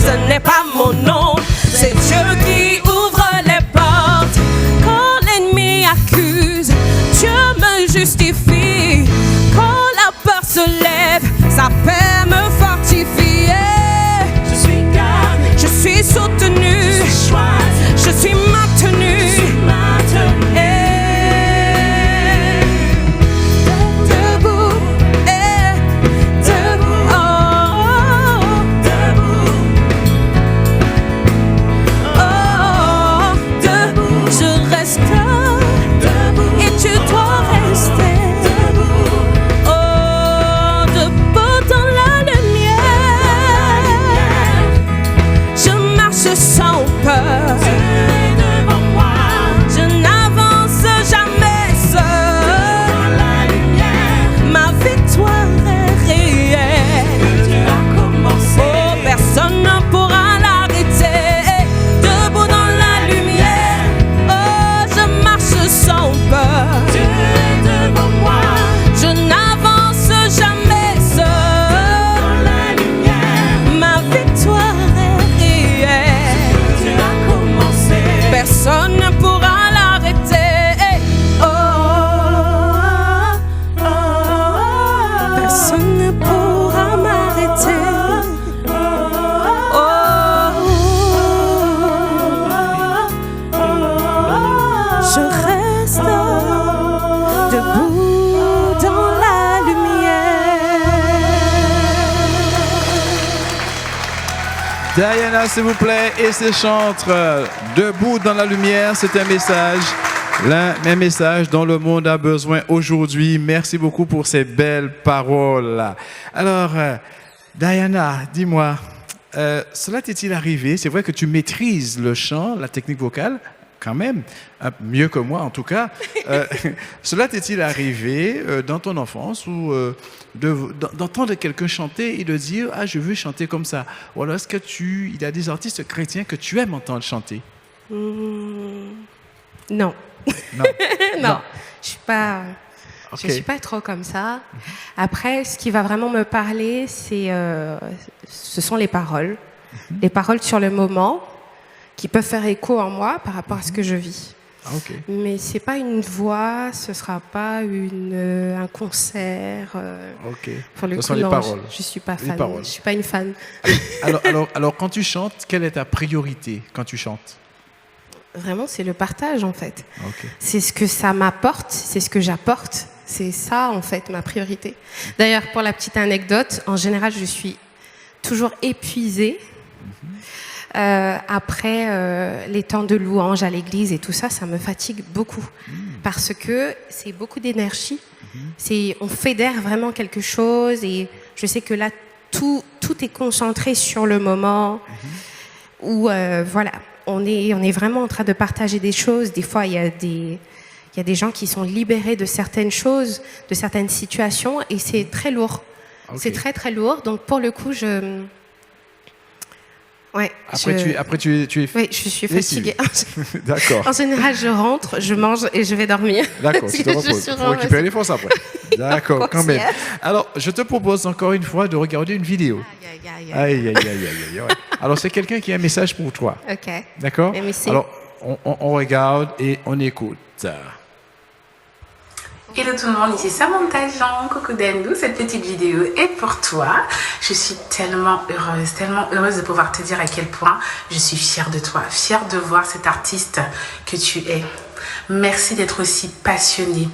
Ce n'est pas mon nom, c'est Dieu qui ouvre les portes. Quand l'ennemi accuse, Dieu me justifie. Quand la peur se lève, sa paix me fortifie. Je suis gardé, je suis soutenu, je suis choisi, je suis maintenu. Et tu dois rester Diana, s'il vous plaît, et ses chantres. Debout dans la lumière, c'est un message. Un message dont le monde a besoin aujourd'hui. Merci beaucoup pour ces belles paroles. Alors, Diana, dis-moi, cela t'est-il arrivé? C'est vrai que tu maîtrises le chant, la technique vocale, quand même, mieux que moi en tout cas. Cela t'est-il arrivé dans ton enfance ou d'entendre quelqu'un chanter et de dire « Ah, je veux chanter comme ça » ou alors est-ce il y a des artistes chrétiens que tu aimes entendre chanter? Non. Non. Non. Je suis pas... Ok. Je suis pas trop comme ça. Après, ce qui va vraiment me parler, ce sont les paroles. Les paroles sur le moment, qui peuvent faire écho en moi par rapport à ce que je vis. Ah, ok. Mais c'est pas une voix, ce sera pas un concert. Ok. Pour le Ce coup, sont les non, paroles. je suis pas Les fan. paroles. Je suis pas une fan. Alors, quand tu chantes, quelle est ta priorité quand tu chantes? Vraiment, c'est le partage en fait. Ok. C'est ce que ça m'apporte, c'est ce que j'apporte. C'est ça en fait ma priorité. D'ailleurs, pour la petite anecdote, en général, je suis toujours épuisée. Après les temps de louange à l'église et tout ça, ça me fatigue beaucoup parce que c'est beaucoup d'énergie. On fédère vraiment quelque chose et je sais que là tout est concentré sur le moment où voilà, on est vraiment en train de partager des choses. Des fois, il y a des gens qui sont libérés de certaines choses, de certaines situations et c'est très lourd. Ok. C'est très très lourd. Donc pour le coup, ouais, Après, tu es oui, je suis lessive. fatiguée. D'accord. En général, je rentre, je mange et je vais dormir. D'accord, Parce tu te que je reposes. suis Il faut vraiment récupérer les forces après. D'accord, quand même. Coursière. Alors, je te propose encore une fois de regarder une vidéo. Aïe, aïe, aïe. Aïe, aïe, aïe, aïe, aïe. Ouais. Alors, c'est quelqu'un qui a un message pour toi. Ok. D'accord? Let me see. Alors, on regarde et on écoute. Hello tout le monde, ici Samantha Jean, coucou Dendou, cette petite vidéo est pour toi. Je suis tellement heureuse de pouvoir te dire à quel point je suis fière de toi, fière de voir cet artiste que tu es. Merci d'être aussi passionné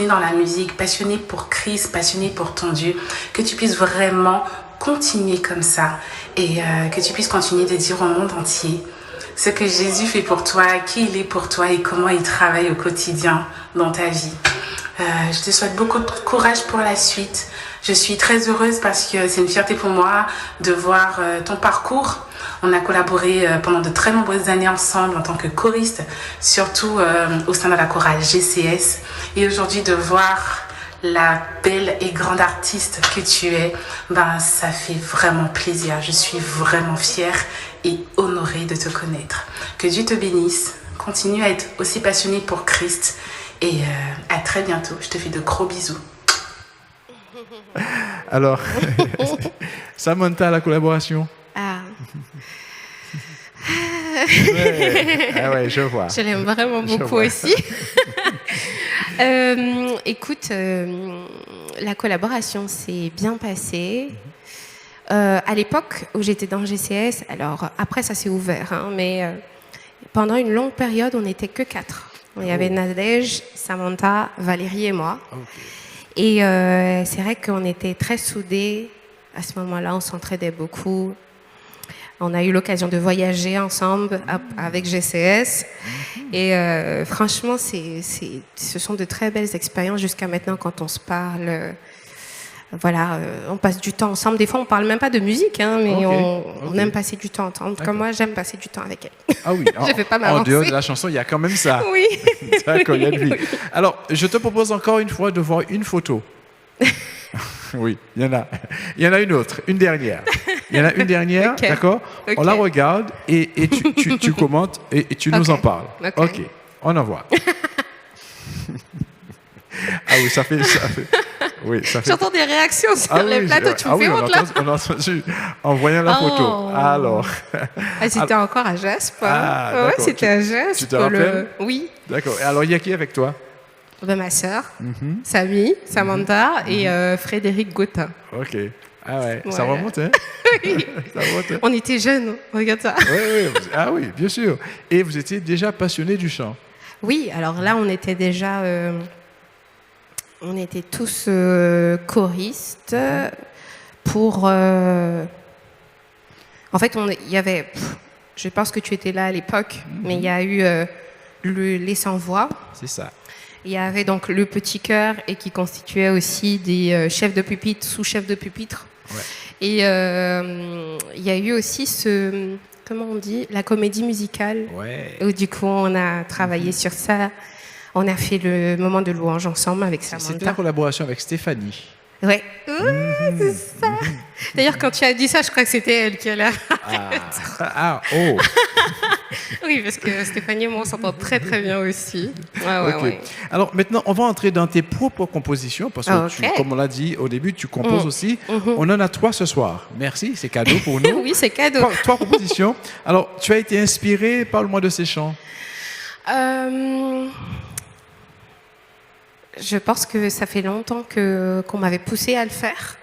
dans la musique, passionné pour Christ, passionné pour ton Dieu, que tu puisses vraiment continuer comme ça et que tu puisses continuer de dire au monde entier ce que Jésus fait pour toi, qui il est pour toi et comment il travaille au quotidien dans ta vie. Je te souhaite beaucoup de courage pour la suite. Je suis très heureuse parce que c'est une fierté pour moi de voir ton parcours. On a collaboré pendant de très nombreuses années ensemble en tant que choriste, surtout au sein de la chorale GCS. Et aujourd'hui, de voir la belle et grande artiste que tu es, ça fait vraiment plaisir. Je suis vraiment fière et honorée de te connaître. Que Dieu te bénisse. Continue à être aussi passionné pour Christ. Et à très bientôt. Je te fais de gros bisous. Alors, Samantha, la collaboration. Ah. Ouais. Ah ouais, je vois. Je l'aime vraiment Je beaucoup vois. aussi. Écoute, la collaboration s'est bien passée. À l'époque où j'étais dans GCS, alors après ça s'est ouvert, hein, mais pendant une longue période, on n'était que 4. Il y avait Nadège, Samantha, Valérie et moi. Et c'est vrai qu'on était très soudés. À ce moment-là, on s'entraidait beaucoup. On a eu l'occasion de voyager ensemble avec GCS. Et franchement, ce sont de très belles expériences jusqu'à maintenant quand on se parle. Voilà, on passe du temps ensemble. Des fois, on parle même pas de musique, hein, mais Ok. on aime passer du temps ensemble. Comme moi, j'aime passer du temps avec elle. Ah oui, Je vais pas en m'avancer. dehors de la chanson, il y a quand même ça. Oui. D'accord, il y a de lui. Alors, je te propose encore une fois de voir une photo. Oui, il y en a. Il y en a une autre, une dernière. Il y en a une dernière, Ok. d'accord? Ok. On la regarde et tu commentes et tu nous en Ok. parles. Ok. On en voit. Ah oui, ça fait. Oui, ça fait. J'entends des réactions sur Ah le oui, plateau. Tu me fais on honte, là. on a entendu en voyant la Oh. photo. Alors, Ah, c'était encore à Jaspe. Ah, ouais, d'accord. c'était à Jaspe. tu te rappelles? Oui. d'accord. Et alors, il y a qui avec toi? Ma sœur, Mhm. Samy, Samantha et Frédéric Gottin. Ok. Ah ouais, ça Voilà. remonte, hein? Ça remonte, hein? On était jeunes, regarde ça. Oui, oui. Ah oui, bien sûr. Et vous étiez déjà passionné du chant. Oui, alors là, on était déjà... on était tous choristes pour... En fait, il y avait, je pense que tu étais là à l'époque, mais il y a eu les sans-voix. C'est ça. Il y avait donc le petit chœur et qui constituait aussi des chefs de pupitre, sous-chefs de pupitre. Ouais. Et il y a eu aussi comment on dit, la comédie musicale. Ouais. Où du coup, on a travaillé sur ça. On a fait le moment de louange ensemble avec C'était la Samantha. collaboration avec Stéphanie. Ouais. C'est ça. D'ailleurs, quand tu as dit ça, je crois que c'était elle qui allait. Oh. Oui, parce que Stéphanie et moi, on s'entend très très bien aussi. Ouais, Ok. ouais. Alors maintenant, on va entrer dans tes propres compositions parce que, Ok. comme on l'a dit au début, tu composes aussi. On en a 3 ce soir. Merci, c'est cadeau pour nous. Oui, c'est cadeau. 3 compositions. Alors, tu as été inspiré, parle-moi de ces chants. Je pense que ça fait longtemps qu'on m'avait poussé à le faire.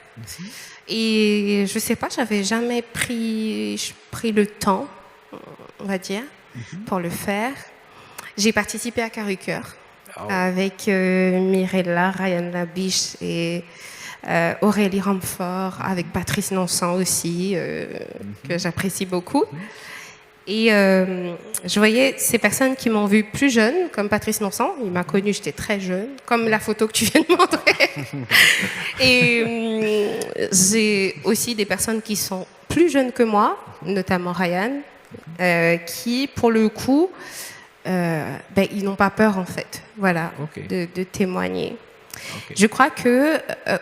Et je sais pas, j'avais jamais pris le temps, on va dire, pour le faire. J'ai participé à Carrucœur avec Mirella, Ryan Labiche et Aurélie Ramfort, avec Patrice Nonsan aussi, que j'apprécie beaucoup. Et je voyais ces personnes qui m'ont vue plus jeune, comme Patrice Nonsan. Il m'a connue, j'étais très jeune, comme la photo que tu viens de montrer. Et j'ai aussi des personnes qui sont plus jeunes que moi, notamment Ryan, qui, pour le coup, ils n'ont pas peur, en fait, voilà, de témoigner. Je crois que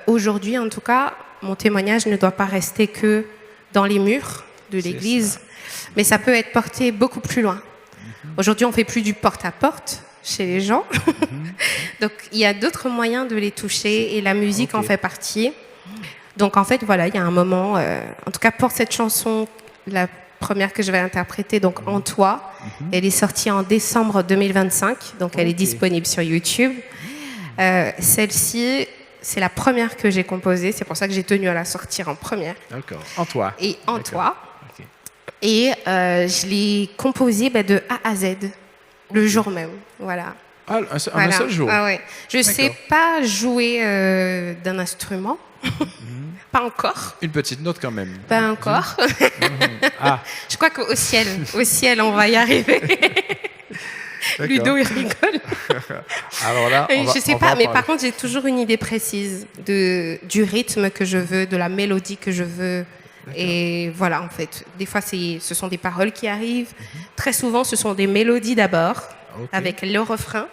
aujourd'hui, en tout cas, mon témoignage ne doit pas rester que dans les murs de l'église. Mais ça peut être porté beaucoup plus loin. Aujourd'hui, on ne fait plus du porte-à-porte chez les gens. Donc, il y a d'autres moyens de les toucher et la musique en fait partie. Donc, en fait, voilà, il y a un moment, en tout cas pour cette chanson, la première que je vais interpréter, donc En toi, elle est sortie en décembre 2025, donc elle est disponible sur YouTube. Celle-ci, c'est la première que j'ai composée, c'est pour ça que j'ai tenu à la sortir en première. D'accord. En toi. Et En toi. Et je l'ai composé de A à Z, le jour même, voilà. Ah, un seul jour. Ah ouais. Je ne sais pas jouer d'un instrument, pas encore. Une petite note quand même. Pas encore. Ah. Je crois qu'au ciel, on va y arriver. Ludo, il rigole. Alors là, je sais pas, mais par contre, j'ai toujours une idée précise du rythme que je veux, de la mélodie que je veux. Et voilà, en fait, des fois, ce sont des paroles qui arrivent. Très souvent, ce sont des mélodies d'abord, avec le refrain.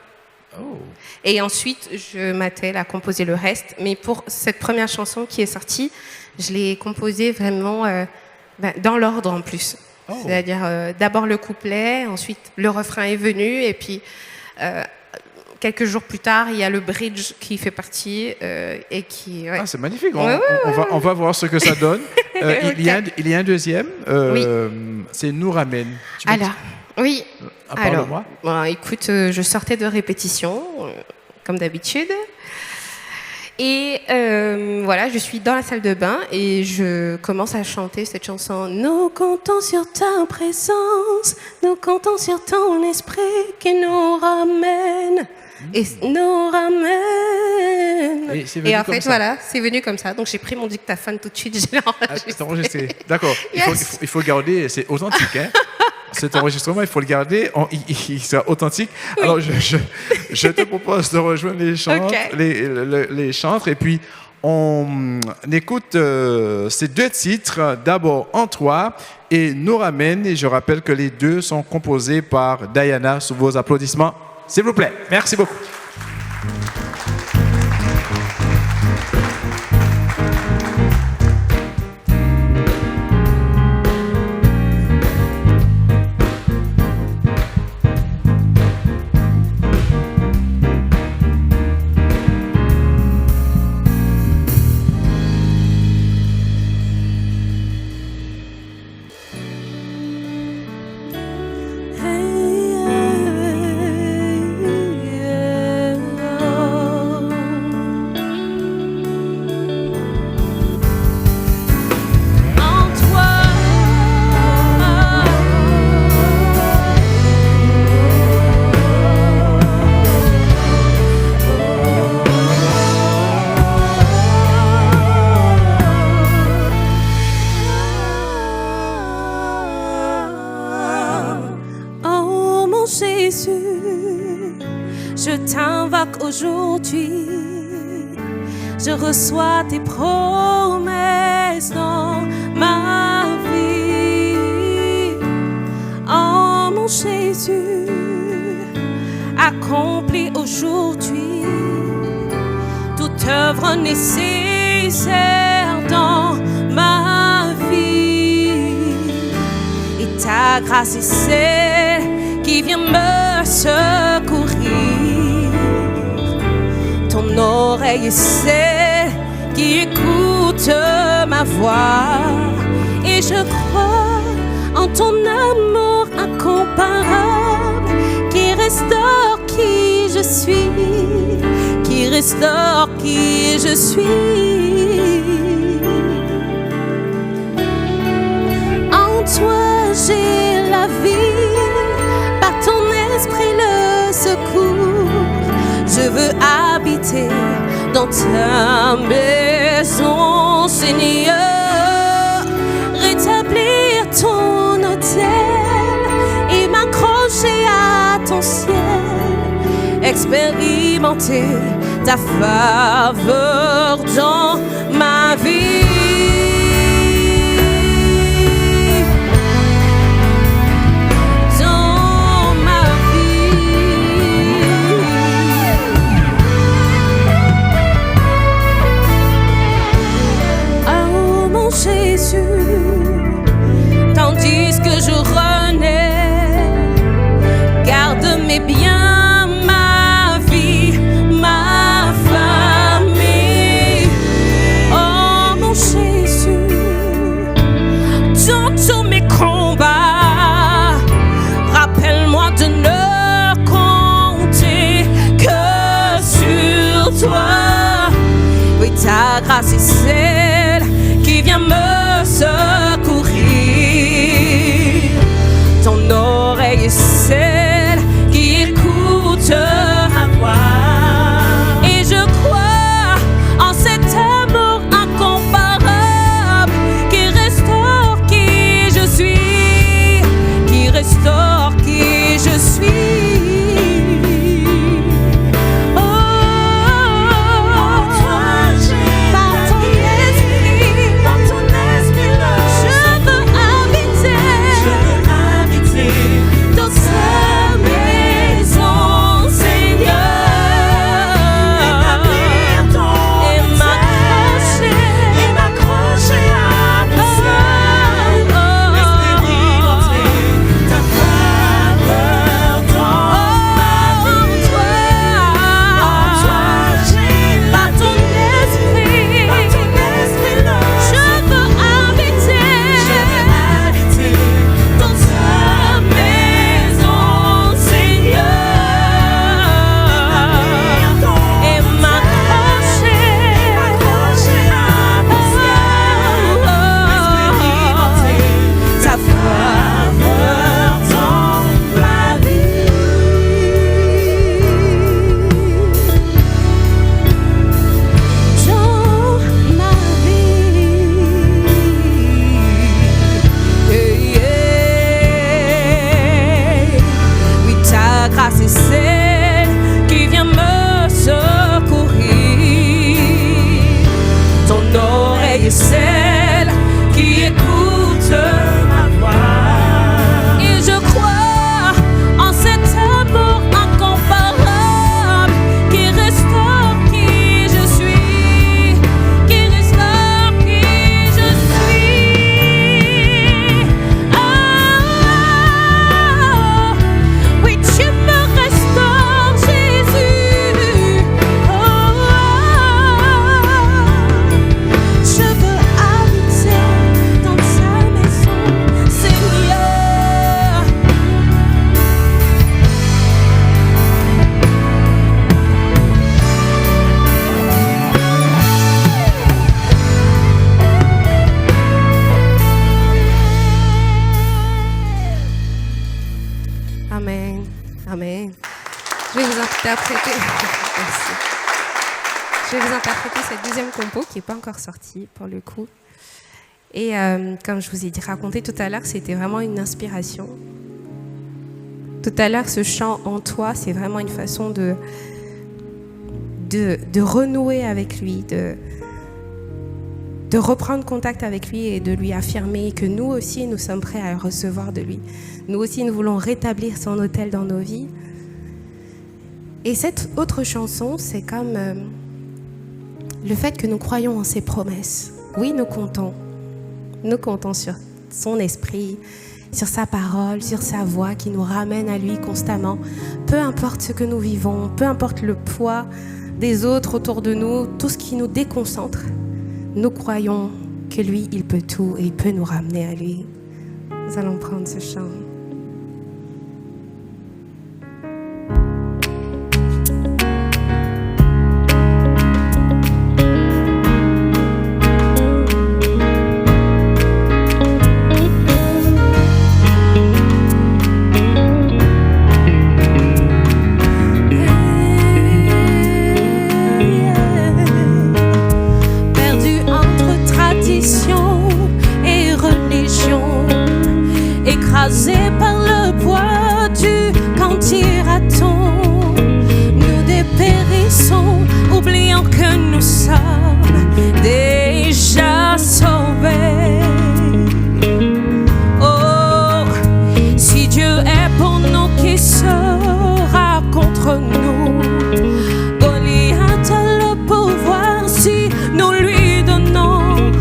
Et ensuite, je m'attelle à composer le reste. Mais pour cette première chanson qui est sortie, je l'ai composée vraiment dans l'ordre en plus. C'est-à-dire d'abord le couplet, ensuite le refrain est venu, et puis quelques jours plus tard, il y a le bridge qui fait partie et qui. Ouais. Ah, c'est magnifique. On va voir ce que ça donne. Il y a un deuxième. C'est Nous ramène. Alors, oui. Parle-moi. Bon, écoute, je sortais de répétition, comme d'habitude. Et voilà, je suis dans la salle de bain et je commence à chanter cette chanson. Nous comptons sur ta présence, nous comptons sur ton esprit qui nous ramène. Et nous ramène. Et en fait, voilà, c'est venu comme ça. Donc j'ai pris mon dictaphone tout de suite, je l'ai enregistré. D'accord. Yes. Il faut garder, c'est authentique, hein. Cet enregistrement, il faut le garder, il sera authentique. Oui. Alors, je te propose de rejoindre les chantres, les chantres, et puis on écoute ces 2 titres. D'abord, En toi et Nous ramène. Et je rappelle que les 2 sont composés par Diana. Sous vos applaudissements, s'il vous plaît. Merci beaucoup. Hey, yeah, yeah. m'invoques aujourd'hui. Je reçois tes promesses dans ma vie. Oh mon Jésus, accomplis aujourd'hui toute œuvre nécessaire dans ma vie. Et ta grâce est celle qui vient me secourir. Ton oreille est celle qui écoute ma voix. Et je crois en ton amour incomparable qui restaure qui je suis, qui restaure qui je suis. En toi j'ai la vie, par ton esprit le secours. Je veux habiter dans ta maison, Seigneur, rétablir ton autel et m'accrocher à ton ciel, expérimenter ta faveur dans ma vie. Tandis que je renais, garde mes biens, ma vie, ma famille. Oh mon Jésus, dans tous mes combats, rappelle-moi de ne compter que sur toi. Oui, ta grâce est celle qui vient me secourir. Ton oreille est celle qui écoute ma voix. Et je crois en cet amour incomparable qui restaure qui je suis, qui restaure qui je suis. Je vais vous interpréter cette deuxième compo qui n'est pas encore sortie pour le coup. Et comme je vous ai raconté tout à l'heure, c'était vraiment une inspiration. Tout à l'heure, ce chant en toi, c'est vraiment une façon de de renouer avec lui, de reprendre contact avec lui et de lui affirmer que nous aussi, nous sommes prêts à recevoir de lui. Nous aussi, nous voulons rétablir son autel dans nos vies. Et cette autre chanson, c'est comme le fait que nous croyons en ses promesses. Oui, nous comptons sur son esprit, sur sa parole, sur sa voix qui nous ramène à lui constamment. Peu importe ce que nous vivons, peu importe le poids des autres autour de nous, tout ce qui nous déconcentre, nous croyons que lui, il peut tout et il peut nous ramener à lui. Nous allons prendre ce chant. Écrasés par le poids du canti-raton, nous dépérissons, oubliant que nous sommes déjà sauvés. Oh, si Dieu est pour nous, qui sera contre nous? Goliath a le pouvoir si nous lui donnons,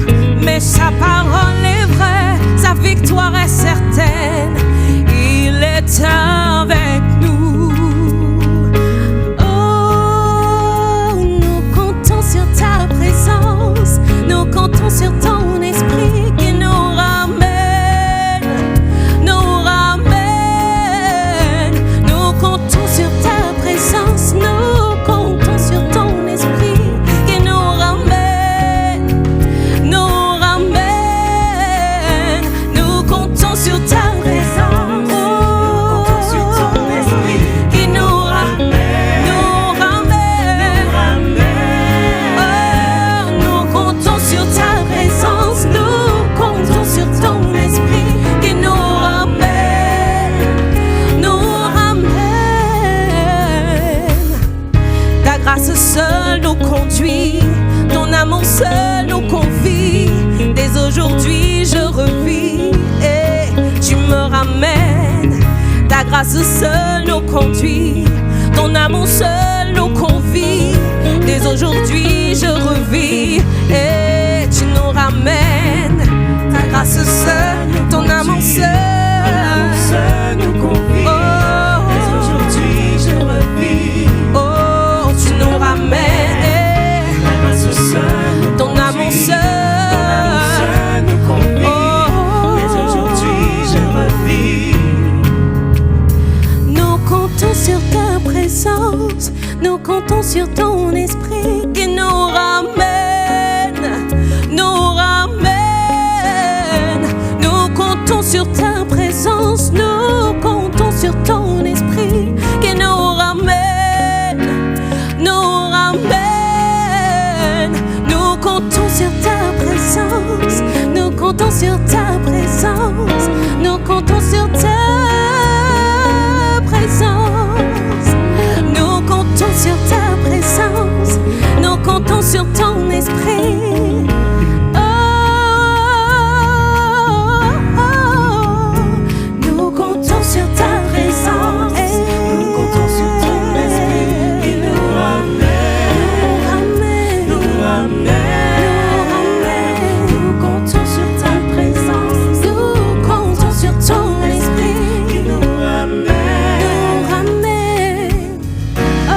mais sa parole est vraie, sa victoire est certaine, il est avec nous. Oh, nous comptons sur ta présence, nous comptons sur ton esprit qui nous ramène, nous comptons sur ta présence, nous comptons sur ton esprit qui nous ramène, nous comptons sur ta présence, sur ton esprit qui nous ramène, nous comptons sur ta présence, nous comptons sur ton esprit qui nous ramène, Ta grâce seule nous conduit, ton amour seul nous convie. Dès aujourd'hui je revis et tu me ramènes. Ta grâce seule nous conduit, ton amour seul nous convie. Dès aujourd'hui je revis et tu nous ramènes. Ta grâce seule, ton amour seul nous convie. Dès aujourd'hui je revis. Oh, tu nous ramènes. Ta grâce seule, ton amour seul nous convie. Dès aujourd'hui je revis. Nous comptons sur ta présence, nous comptons sur ton esprit qui nous ramène, nous comptons sur ta présence, nous comptons sur ton esprit qui nous ramène, nous comptons sur ta présence, nous comptons sur ta présence, nous comptons sur ta présence, nous comptons sur ta présence, nous comptons sur ton esprit. Nous comptons sur ta présence, nous comptons sur ton esprit qui nous ramène, nous comptons sur ta présence, nous comptons sur ton esprit qui nous ramène. Oh,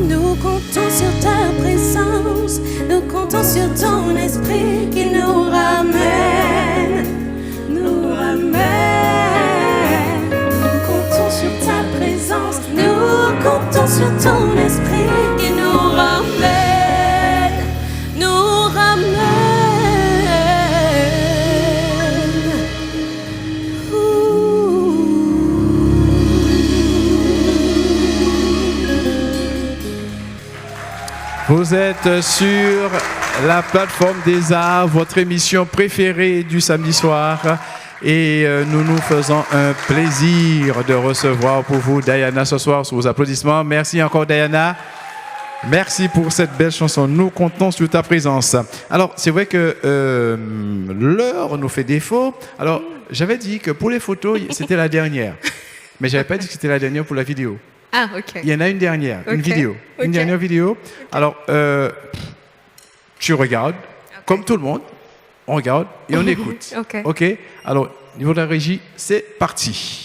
nous comptons sur ta présence, nous comptons sur ton esprit qui nous ramène, nous comptons sur ta présence, nous comptons sur ton esprit qui nous ramène, Vous êtes sur la plateforme des arts, votre émission préférée du samedi soir. Et nous nous faisons un plaisir de recevoir pour vous Diana ce soir sous vos applaudissements. Merci encore Diana. Merci pour cette belle chanson. Nous comptons sur ta présence. Alors, c'est vrai que l'heure nous fait défaut. Alors, j'avais dit que pour les photos, c'était la dernière. Mais j'avais pas dit que c'était la dernière pour la vidéo. Ah, ok. Il y en a une dernière, une Ok. vidéo. Une Ok. dernière vidéo. Alors, tu regardes, comme tout le monde, on regarde et on écoute. Ok. OK? Alors, niveau de la régie, c'est parti.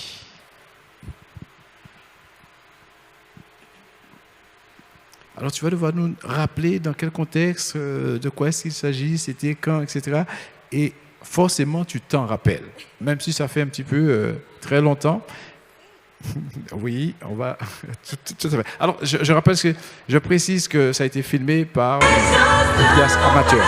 Alors, tu vas devoir nous rappeler dans quel contexte, de quoi est-ce qu'il s'agit, c'était quand, etc. Et forcément, tu t'en rappelles, même si ça fait un petit peu très longtemps. Oui, on va. Tout à fait. Alors, je rappelle que je précise que ça a été filmé par un vidéaste amateur.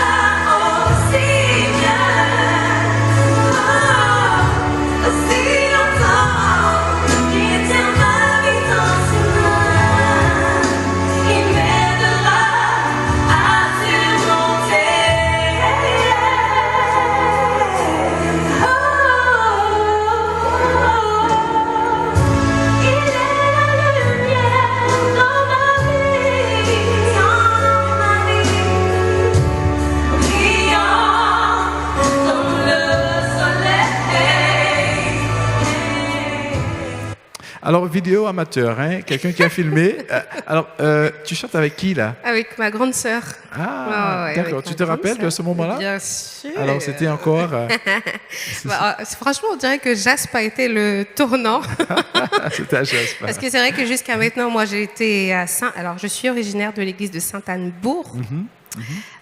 Alors, vidéo amateur, hein, quelqu'un qui a filmé. Alors, tu chantes avec qui, là? Avec ma grande sœur. Ah, Ouais, d'accord. avec Tu ma te grande rappelles sœur. de ce moment-là? Bien sûr. Alors, c'était encore... Franchement, on dirait que Jasp a été le tournant. c'était à Jasper. Parce que c'est vrai que jusqu'à maintenant, moi, j'ai été à Saint... Alors, je suis originaire de l'église de Sainte-Anne-Bourg,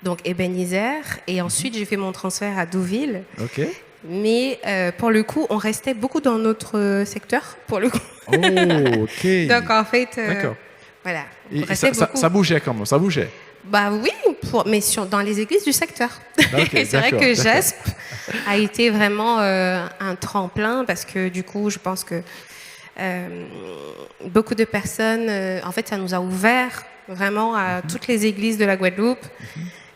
donc Ebenezer. Et ensuite, j'ai fait mon transfert à Douville. OK. Mais pour le coup, on restait beaucoup dans notre secteur, pour le coup. Oh, OK. Donc, en fait, D'accord. voilà. On Et restait ça beaucoup. bougeait comment? Ça bougeait? Bah oui, mais dans les églises du secteur. Ok, C'est vrai d'accord, que d'accord. Jasp a été vraiment un tremplin parce que du coup, je pense que beaucoup de personnes, en fait, ça nous a ouvert vraiment à toutes les églises de la Guadeloupe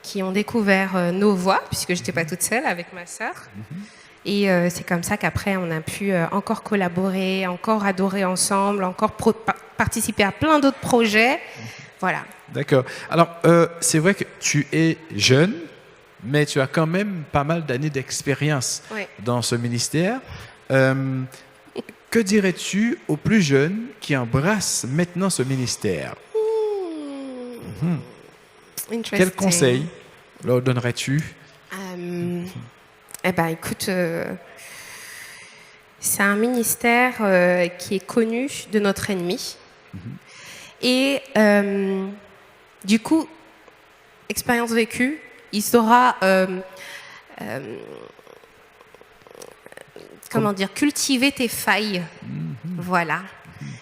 qui ont découvert nos voix, puisque j'étais pas toute seule avec ma sœur. Et c'est comme ça qu'après, on a pu encore collaborer, encore adorer ensemble, encore participer à plein d'autres projets. Voilà. D'accord. Alors, c'est vrai que tu es jeune, mais tu as quand même pas mal d'années d'expérience Oui. dans ce ministère. Que dirais-tu aux plus jeunes qui embrassent maintenant ce ministère? Interesting. Quels conseils leur donnerais-tu? Eh ben, écoute, c'est un ministère qui est connu de notre ennemi. Et du coup, expérience vécue, il saura, comment dire, cultiver tes failles. Voilà.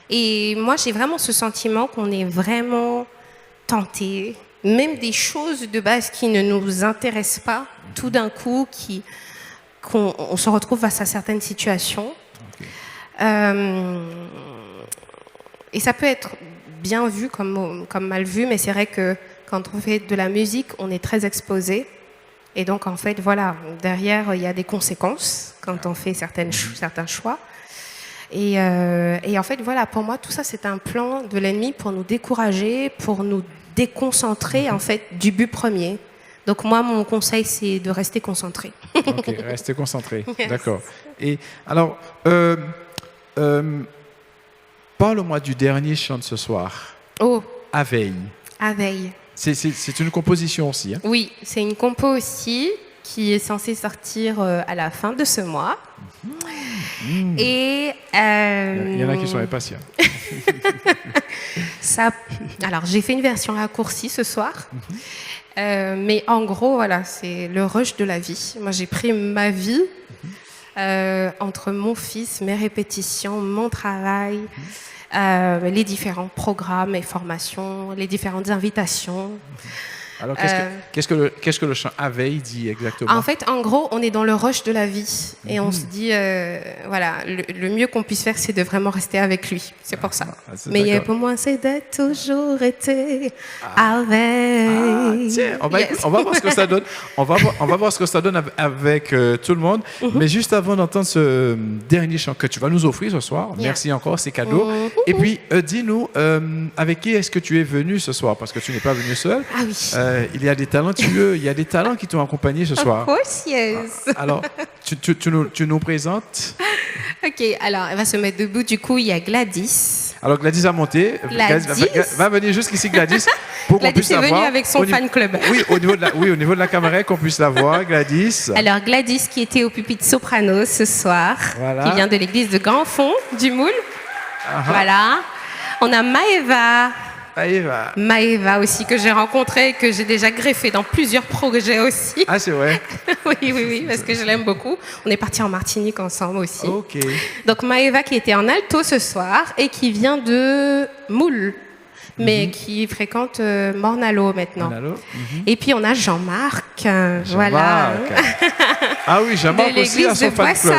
Et moi, j'ai vraiment ce sentiment qu'on est vraiment tenté, même des choses de base qui ne nous intéressent pas, tout d'un coup, qu'on se retrouve face à certaines situations. Et ça peut être bien vu comme mal vu, mais c'est vrai que quand on fait de la musique, on est très exposé. Et donc, en fait, voilà, derrière, il y a des conséquences quand on fait certains choix. Et en fait, voilà, pour moi, tout ça, c'est un plan de l'ennemi pour nous décourager, pour nous déconcentrer, en fait, du but premier. Donc, moi, mon conseil, c'est de rester concentré. Ok, restez concentré. D'accord. Et alors, parle-moi du dernier chant de ce soir. Oh, À veille. à veille. C'est une composition aussi. Hein? Oui, c'est une compo aussi qui est censée sortir à la fin de ce mois. Et Il y en a qui sont impatients. alors, j'ai fait une version raccourcie ce soir. Mais en gros, voilà, c'est le rush de la vie. Moi, j'ai pris ma vie entre mon fils, mes répétitions, mon travail, les différents programmes et formations, les différentes invitations. Alors, qu'est-ce que le chant Aveille dit exactement? En fait, en gros, on est dans le rush de la vie et on se dit, voilà, le mieux qu'on puisse faire, c'est de vraiment rester avec lui. C'est pour ça. Mais pour moi, c'est d'être toujours été avec. Tiens, on va voir ce que ça donne. On va voir ce que ça donne avec tout le monde. Mais juste avant d'entendre ce dernier chant que tu vas nous offrir ce soir, merci encore, c'est cadeau. Et puis, dis-nous, avec qui est-ce que tu es venu ce soir? Parce que tu n'es pas venu seul. Ah oui. Il y a des talentueux, il y a des talents qui t'ont accompagné ce soir. Of course, yes. Alors, tu nous présentes? Ok, alors elle va se mettre debout. Du coup, il y a Gladys. Alors, Gladys a monté. Gladys. Va venir jusqu'ici, Gladys, pour qu'on puisse la voir. Gladys est venue avec son fan club. Oui, au niveau de la caméra, qu'on puisse la voir, Gladys. Alors, Gladys qui était au pupitre soprano ce soir, Voilà. qui vient de l'église de Grand Fond, du Moule. Voilà. On a Maëva aussi, que j'ai rencontrée, que j'ai déjà greffée dans plusieurs projets aussi. Ah, c'est vrai? oui, parce que je l'aime beaucoup. On est partis en Martinique ensemble aussi. Ok. Donc Maëva qui était en alto ce soir et qui vient de Moule, mais qui fréquente Mornalo maintenant. Et puis on a Jean-Marc, voilà. Ah oui, Jean-Marc aussi a son fan club.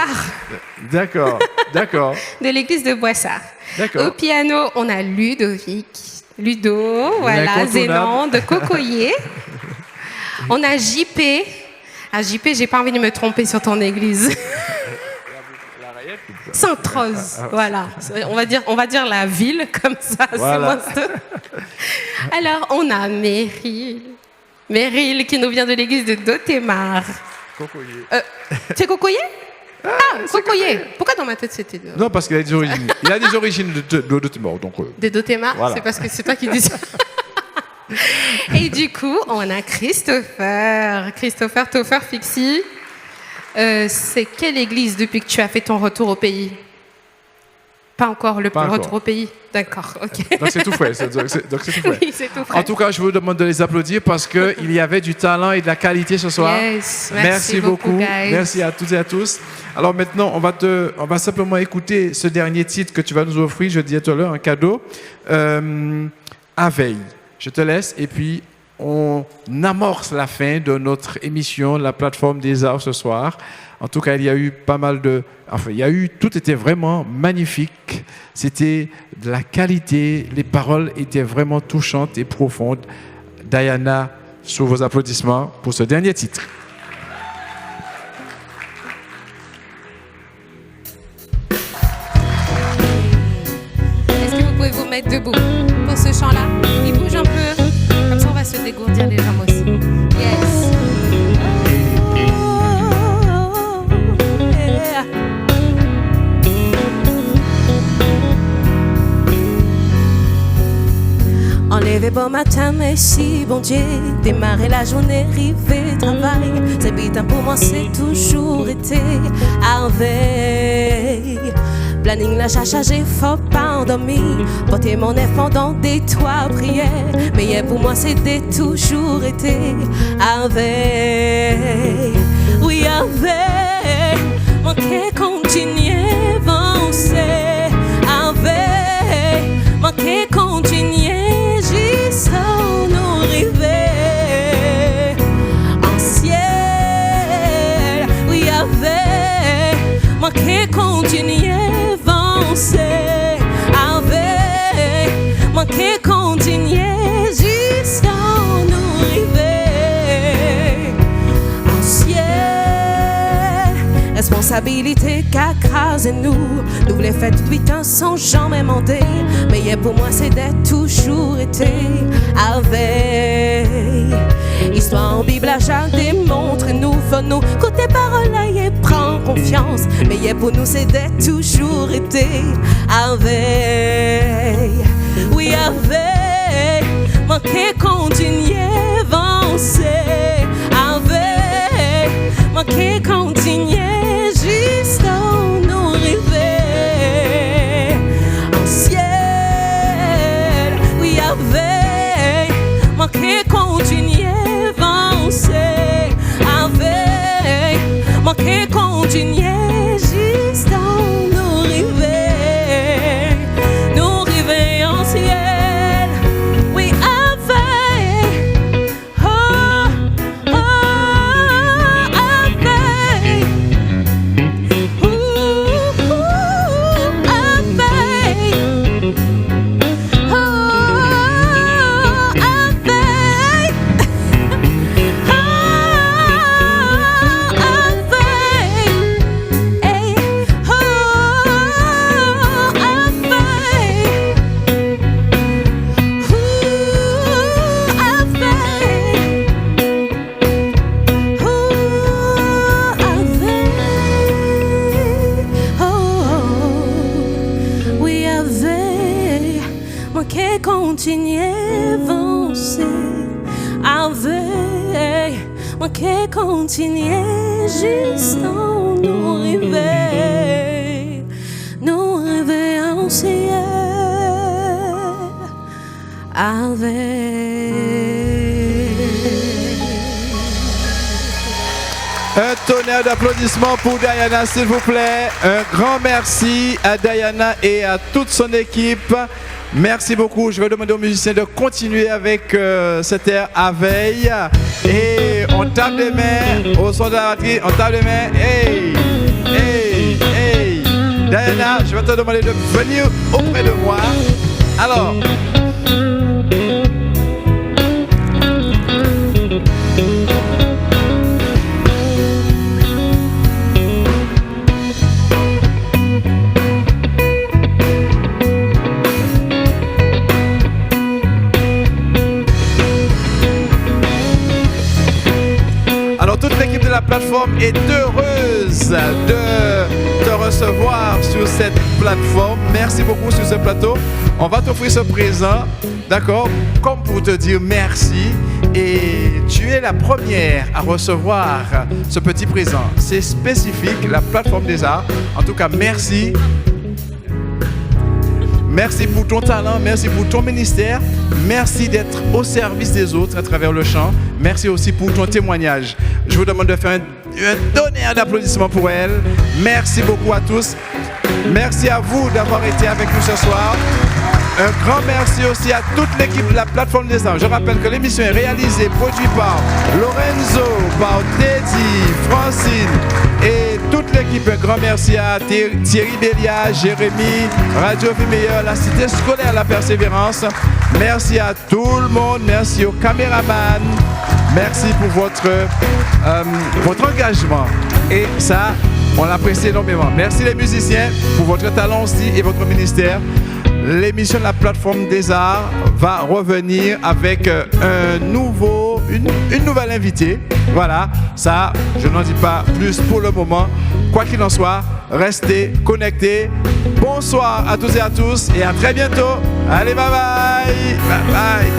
D'accord. De l'église de Boissard. D'accord. Au piano, on a Ludo, voilà, Zénan de Cocoyer. On a JP. À JP, j'ai pas envie de me tromper sur ton église. Sainte-Rose, voilà. On va dire la ville, comme ça, voilà. C'est moins. Alors, on a Meryl qui nous vient de l'église de Dotémar. Cocoyer. C'est Cocoyer? Ah, Cocoyer. Pourquoi dans ma tête c'était de... Non, parce qu'il a des origines. Il a des origines de Dotémar, donc. De Dotémar, voilà. C'est parce que c'est toi qui dis ça. Et du coup, on a Christopher Toffer Fixie. C'est quelle église depuis que tu as fait ton retour au pays? Pas encore le retour au pays. D'accord, ok. Donc c'est tout frais. Donc c'est tout frais. Oui, c'est tout frais. En tout cas, je vous demande de les applaudir parce qu'il y avait du talent et de la qualité ce soir. Yes, merci beaucoup. Guys. Merci à toutes et à tous. Alors maintenant, on va simplement écouter ce dernier titre que tu vas nous offrir. Je disais tout à l'heure, un cadeau. Aveille. Je te laisse et puis on amorce la fin de notre émission, la plateforme des arts ce soir. En tout cas, il y a eu pas mal tout était vraiment magnifique. C'était de la qualité. Les paroles étaient vraiment touchantes et profondes. Diana, sous vos applaudissements pour ce dernier titre. Est-ce que vous pouvez vous mettre debout pour ce chant-là? Il bouge un peu. Comme ça, on va se dégourdir les jambes aussi. Yes. Enlevé bon matin, mais si bon Dieu, démarrer la journée, river, travail. C'est bitin pour moi, c'est toujours été à veille. Planning la chargé, faut pas endormir. Porter mon nez pendant des toits prières. Mais pour moi, c'était toujours été à veille. Oui, à veille. Manquer, continuer, avancer. À veille. Manquer, continuer. Sans nous arriver en ciel, oui, avec moi qui continue avancer, avec moi qui continue jusqu'à nous arriver en ciel. Responsabilité qu'a crasé nous voulons faire tout 8 ans sans jamais demander. Mais pour moi c'est d'être toujours été avec. Histoire en Bible à chaque démontre nous faut nous côté parole et prend confiance. Mais pour nous c'est d'être toujours été avec. Oui avec. Manquer continuer avancer avec. Manquer continuer jusqu'à nous arriver en ciel. Oui avec. Manquer continuer avancer avec. Manquer continuer jusqu'à nous arriver. Nous arriver en ciel. Oui avec. moi qui continue juste en nous rêver en ciel Un tonnerre d'applaudissements pour Diana, s'il vous plaît. Un grand merci à Diana et à toute son équipe. Merci beaucoup. Je vais demander aux musiciens de continuer avec cet air à veille. Et on tape les mains au son de la batterie. On tape les mains. Hey, hey, hey. Diana, je vais te demander de venir auprès de moi. Alors. Toute l'équipe de la plateforme est heureuse de te recevoir sur cette plateforme. Merci beaucoup sur ce plateau. On va t'offrir ce présent, d'accord, comme pour te dire merci. Et tu es la première à recevoir ce petit présent. C'est spécifique, la plateforme des arts. En tout cas, merci. Merci pour ton talent, merci pour ton ministère, merci d'être au service des autres à travers le chant. Merci aussi pour ton témoignage. Je vous demande de faire un tonnerre d'applaudissements pour elle. Merci beaucoup à tous. Merci à vous d'avoir été avec nous ce soir. Un grand merci aussi à toute l'équipe de la plateforme des arts. Je rappelle que l'émission est réalisée, produite par Lorenzo, par Teddy, Francine et toute l'équipe. Un grand merci à Thierry Bélia, Jérémy, Radio Vie Meilleure, la Cité Scolaire La Persévérance. Merci à tout le monde. Merci aux caméramans. Merci pour votre engagement. Et ça, on l'apprécie énormément. Merci les musiciens pour votre talent aussi et votre ministère. L'émission de la plateforme des arts va revenir avec une nouvelle invitée. Voilà, ça, je n'en dis pas plus pour le moment. Quoi qu'il en soit, restez connectés. Bonsoir à tous et à tous et à très bientôt. Allez, bye bye. Bye bye.